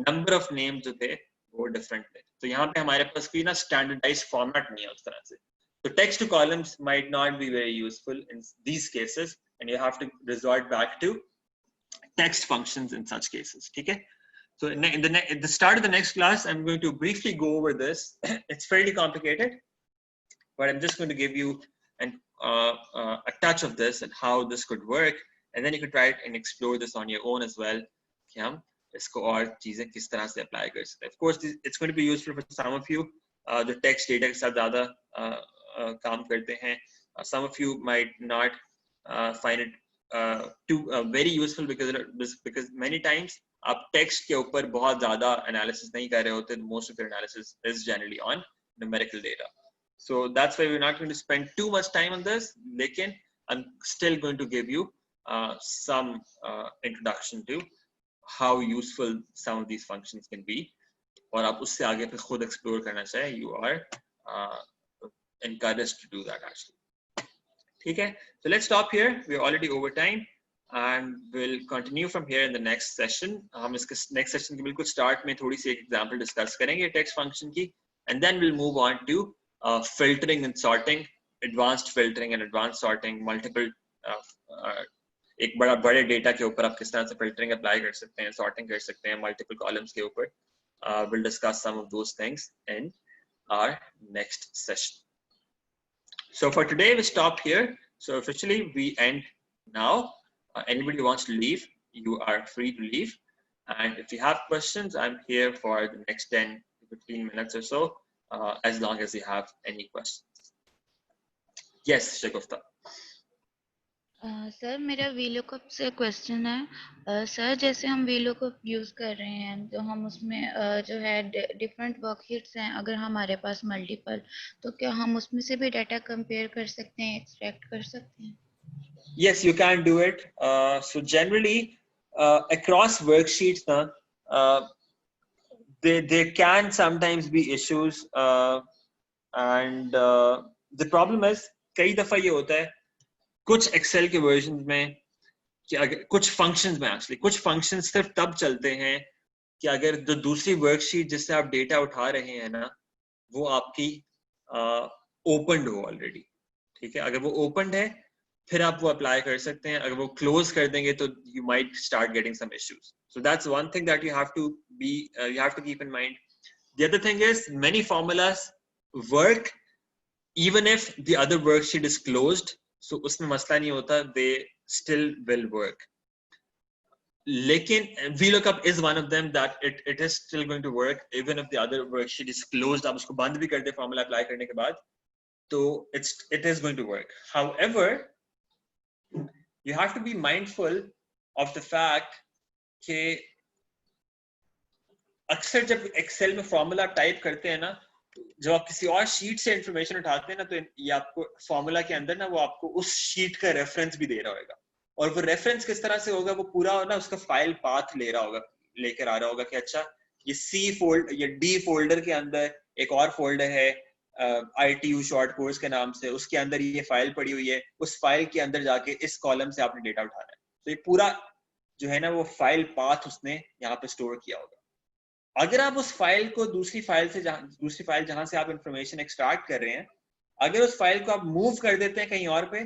नंबर ऑफ नेम जो थे वो डिफरेंट थे। तो यहाँ पे हमारे पास कोई ना स्टैंडर्डाइज्ड फॉर्मेट नहीं है उस तरह से। So text to columns might not be very useful in these cases, and you have to resort back to text functions in such cases. Okay. So at the start of the next class, I'm going to briefly go over this. It's fairly complicated, but I'm just going to give you a touch of this and how this could work, and then you can try it and explore this on your own as well. कि हम इसको और चीजें किस तरह से apply कर सकते हैं. Of course, it's going to be useful for some of you. The text data के साथ ज़्यादा काम करते हैं. Some of you might not find it too very useful because many times आप text के ऊपर बहुत ज़्यादा analysis नहीं कर रहे होते. Most of your analysis is generally on numerical data. So that's why we're not going to spend too much time on this. लेकिन I'm still going to give you some introduction to how useful some of these functions can be. और आप उससे आगे फिर खुद explore करना चाहे, you are encouraged to do that actually. ठीक है? So let's stop here. We're already over time, and we'll continue from here in the next session. हम इसके next session के बिल्कुल start में थोड़ी सी एक example discuss करेंगे text function की, and then we'll move on to filtering and sorting, advanced filtering and advanced sorting, multiple एक बड़े डेटा के ऊपर आप किस तरह से filtering apply कर सकते हैं, sorting कर सकते हैं multiple columns के ऊपर. We'll discuss some of those things in our next session. So for today, we stop here. So officially, we end now. Anybody who wants to leave, you are free to leave. And if you have questions, I'm here for the next 10 to 15 minutes or so, as long as you have any questions. Yes, Shagufta. Sir मेरा VLOOKUP से question है sir, जैसे हम VLOOKUP use कर रहे हैं तो हम उसमें जो है डिफरेंट वर्कशीट्स हैं, अगर हमारे पास मल्टीपल, तो क्या हम उसमें से भी डाटा कंपेयर कर सकते हैं, एक्सट्रैक्ट कर सकते हैं? Yes, you can do it. So generally, across worksheets, there can sometimes be issues, and the problem is कई दफा ये होता है कुछ एक्सेल के वर्जन में कि अगर कुछ फंक्शंस में एक्चुअली कुछ फंक्शंस सिर्फ तब चलते हैं कि अगर जो दूसरी वर्कशीट जिससे आप डेटा उठा रहे हैं ना वो आपकी ओपनड हो ऑलरेडी. ठीक है, अगर वो ओपनड है फिर आप वो अप्लाई कर सकते हैं. अगर वो क्लोज कर देंगे तो you might start getting some issues. So that's one thing that you have to keep in mind. The other thing is many formulas work even if the other worksheet is closed. So उसमें मसला नहीं होता, they still will work. लेकिन VLOOKUP is one of them that it is still going to work even if the other worksheet is closed. आप उसको बंद भी कर दे फॉर्मूला अप्लाई करने के बाद तो it is going to work. However, you have to be mindful of the fact कि अक्सर जब एक्सेल में फॉर्मूला टाइप करते हैं ना, जब आप किसी और शीट से इंफॉर्मेशन उठाते हैं ना, तो ये आपको फॉर्मूला के अंदर ना वो आपको उस शीट का रेफरेंस भी दे रहा होगा. और वो रेफरेंस किस तरह से होगा, वो पूरा ना उसका फाइल पाथ लेकर आ रहा होगा कि अच्छा ये ये डी फोल्डर के अंदर एक और फोल्डर है ITU शॉर्ट कोर्स के नाम से, उसके अंदर ये फाइल पड़ी हुई है, उस फाइल के अंदर जाके इस कॉलम से आपने डेटा उठाना है. तो ये पूरा जो है ना वो फाइल पाथ उसने यहाँ पे स्टोर किया होगा. अगर आप उस फाइल को दूसरी फाइल जहां से आप इंफॉर्मेशन एक्सट्रैक्ट कर रहे हैं, अगर उस फाइल को आप मूव कर देते हैं कहीं और पे,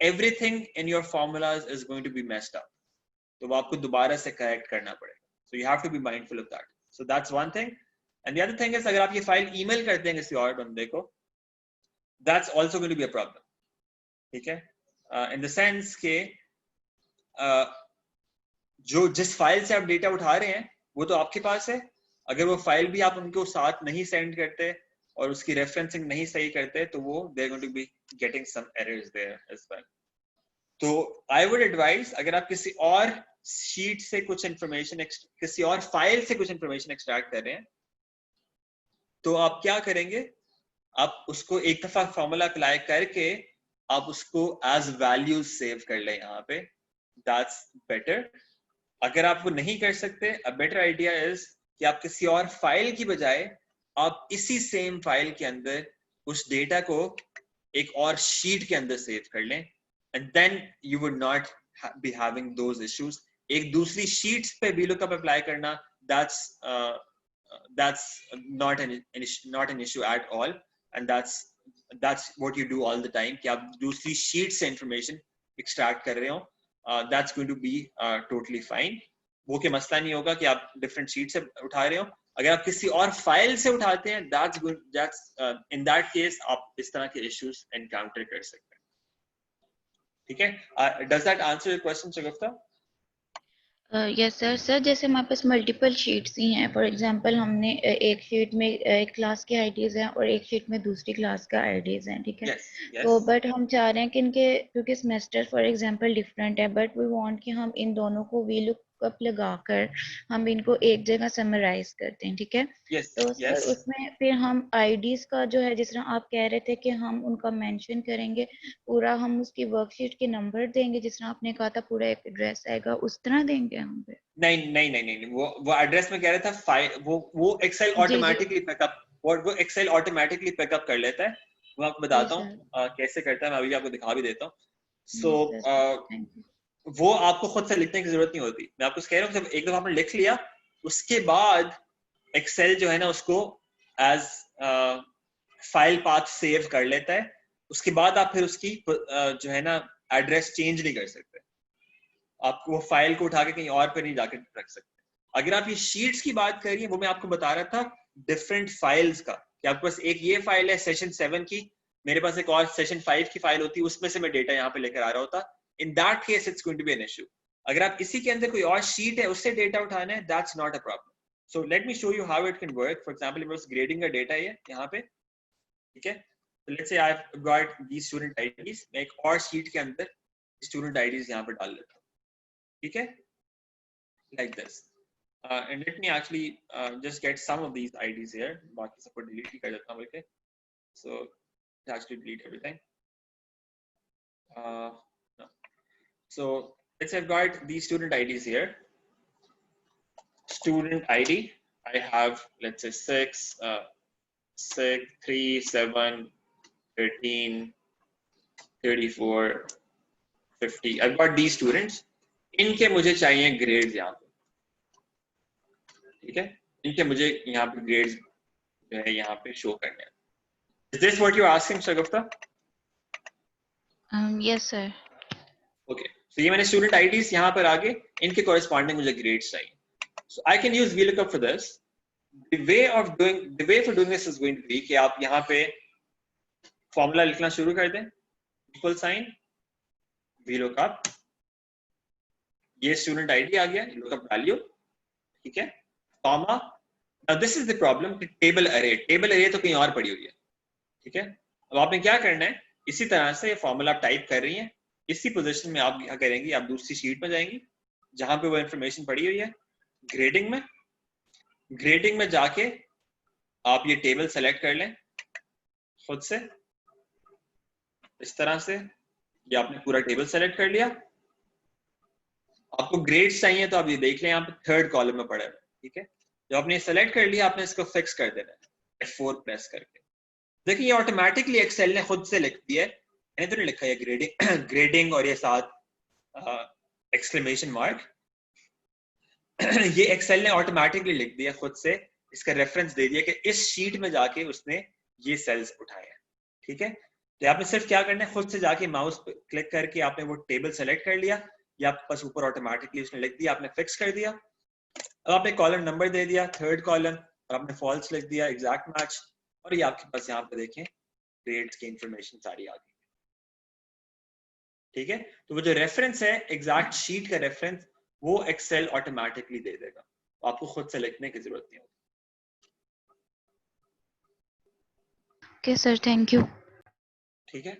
everything in your formulas is going to be messed up. तो वो आपको दोबारा से करेक्ट करना पड़ेगा. So you have to be mindful of that. So that's one thing. And the other thing is अगर आप ये फाइल ईमेल करते हैं किसी और बंदे को, that's also going to be a problem. ठीक है, इन द सेंस के जो जिस फाइल से आप डेटा उठा रहे हैं वो तो आपके पास है, अगर वो फाइल भी आप उनको साथ नहीं सेंड करते और उसकी रेफरेंसिंग नहीं सही करते तो वो they are going to be getting some errors there as well. तो आई वुड एडवाइज अगर आप किसी और शीट से कुछ इंफॉर्मेशन किसी और फाइल से कुछ इंफॉर्मेशन एक्सट्रैक्ट कर रहे हैं, तो आप क्या करेंगे, आप उसको एक दफा फॉर्मूला अप्लाई करके आप उसको एज वैल्यूज सेव कर लें यहाँ पे, दैट्स बेटर। अगर आप वो नहीं कर सकते, अ बेटर आइडिया इज कि आप किसी और फाइल की बजाय आप इसी सेम फाइल के अंदर उस डेटा को एक और शीट के अंदर सेव कर लें, and then you would not be having those issues. एक दूसरी शीट्स पे VLOOKUP अप्लाई करना, that's not an issue at all, and that's what you do all the time कि आप दूसरी शीट से इंफॉर्मेशन एक्सट्रैक्ट कर रहे हो, that's going to be totally fine। वो के मसला नहीं होगा कि आप डिफरेंट शीट से उठा रहे हो। अगर आप किसी और फाइल से उठाते हैं, that's in that case आप इस तरह के इश्यूज एनकाउंटर कर सकते हैं। ठीक है, does that answer your question Shagufta? Yes sir. Sir जैसे हमारे पास मल्टीपल शीट्स ही हैं, फॉर एग्जांपल हमने एक शीट में एक क्लास के आईडीज हैं और एक शीट में दूसरी क्लास का आईडीज हैं, ठीक है। Yes, yes. तो बट हम चाह रहे हैं कि इनके, क्योंकि सेमेस्टर फॉर एग्जांपल डिफरेंट है, बट वी वांट कि हम इन दोनों को VLOOKUP लगाकर हम इनको एक जगह समराइज करते हैं, ठीक है। Yes, तो yes. सर उसमें फिर हम आईडीज का जो है, जिस तरह आप कह रहे थे कि हम उनका मेंशन करेंगे, पूरा हम उसकी वर्कशीट के नंबर देंगे, जिस तरह आपने कहा था पूरा एक एड्रेस आएगा, उस तरह देंगे हम पे? नहीं, वो एड्रेस में कह रहा था फाइल, वो एक्सेल ऑटोमेटिकली पिकअप, वो एक्सेल ऑटोमेटिकली पिकअप कर लेता है। वो आपको बताता हूँ कैसे करता है, मैं अभी आपको दिखा भी देता हूँ। सो वो आपको खुद से लिखने की जरूरत नहीं होती, मैं आपको कह रहा हूँ, जब एक दफा आपने लिख लिया, उसके बाद एक्सेल जो है ना उसको एज फाइल पाथ सेव कर लेता है। उसके बाद आप फिर उसकी जो है ना एड्रेस चेंज नहीं कर सकते, आप वो फाइल को उठा के कहीं और पे नहीं जाके रख सकते। अगर आप ये शीट्स की बात कर रही हैं, वो मैं आपको बता रहा था डिफरेंट फाइल्स का, कि आपके पास एक ये फाइल है सेशन 7 की, मेरे पास एक और सेशन 5 की फाइल होती है, उसमें से मैं डेटा यहाँ पे लेकर आ रहा होता। In that case it's going to be an issue. अगर आप इसी के अंदर कोई और शीट है उससे डेटा उठाना है, that's not a problem. So let me show you how it can work. For example मेरे पास ग्रेडिंग का डेटा है यहाँ पे, ठीक है। तो let's say I have got these student IDs, मैं एक और शीट के अंदर स्टूडेंट आईडीज यहाँ पे डाल लेता हूँ, ठीक है, like this, and let me actually just get some of these IDs here, बाकी सबको delete ही कर देता हूँ बल्कि, so actually delete everything, no. So let's say I've got these student IDs here, student ID, I have let's say 6, 3, 7, 13, 34, 50, I've got these students, इनके मुझे चाहिए grades यहाँ पे, ठीक है, इनके मुझे यहाँ पे ग्रेड्स जो है यहाँ पे शो करने हैं। Is this what you're asking, Shagufta? Yes sir. Okay, so ये मैंने student IDs यहाँ पर आगे, इनके corresponding मुझे grades चाहिए। So I can use VLOOKUP for this. The way for doing this is going to be कि आप यहाँ पे formula लिखना शुरू कर दें, equal sign, VLOOKUP, ये student ID आ गया, lookup value, ठीक है, comma. Now this is the problem कि table array तो कहीं और पड़ी हुई है, ठीक है। अब आपने क्या करना है, इसी तरह से ये फॉर्मूला आप टाइप कर रही हैं, इसी पोजीशन में आप क्या करेंगी, आप दूसरी शीट में जाएंगी जहां पे वो इंफॉर्मेशन पड़ी हुई है, ग्रेडिंग में जाके आप ये टेबल सेलेक्ट कर लें खुद से, इस तरह से ये आपने पूरा टेबल सेलेक्ट कर लिया। आपको ग्रेड्स चाहिए तो आप ये देख लें, यहाँ पे थर्ड कॉलम में पड़ा है, ठीक है। जब आपने सेलेक्ट कर लिया, आपने इसको फिक्स कर देना है F4 प्रेस करके। देखिए ये ऑटोमेटिकली एक्सेल ने खुद से लिख दिया है, मैंने तो नहीं लिखा है ग्रेडिंग और ये साथ एक्सक्लेमेशन मार्क ये एक्सेल ने ऑटोमेटिकली लिख दिया खुद से, इसका रेफरेंस दे दिया कि इस शीट में जाके उसने ये सेल्स उठाए हैं, ठीक है। तो आपने सिर्फ क्या करना है, खुद से जाके माउस पे क्लिक करके आपने वो टेबल सेलेक्ट कर लिया, या आपके पास ऊपर ऑटोमेटिकली उसने लिख दिया, आपने फिक्स कर दिया। अब आपने कॉलम नंबर दे दिया, थर्ड कॉलम, और आपने फॉल्स लिख दिया, एग्जैक्ट मैच, और ये आपके पास यहाँ पे देखें ग्रेड्स की इंफॉर्मेशन सारी आ गई, ठीक है। तो वो जो रेफरेंस है एग्जैक्ट शीट का रेफरेंस, वो एक्सेल ऑटोमेटिकली दे देगा, आपको खुद से लिखने की जरूरत नहीं होगी। Okay sir, thank you. ठीक है।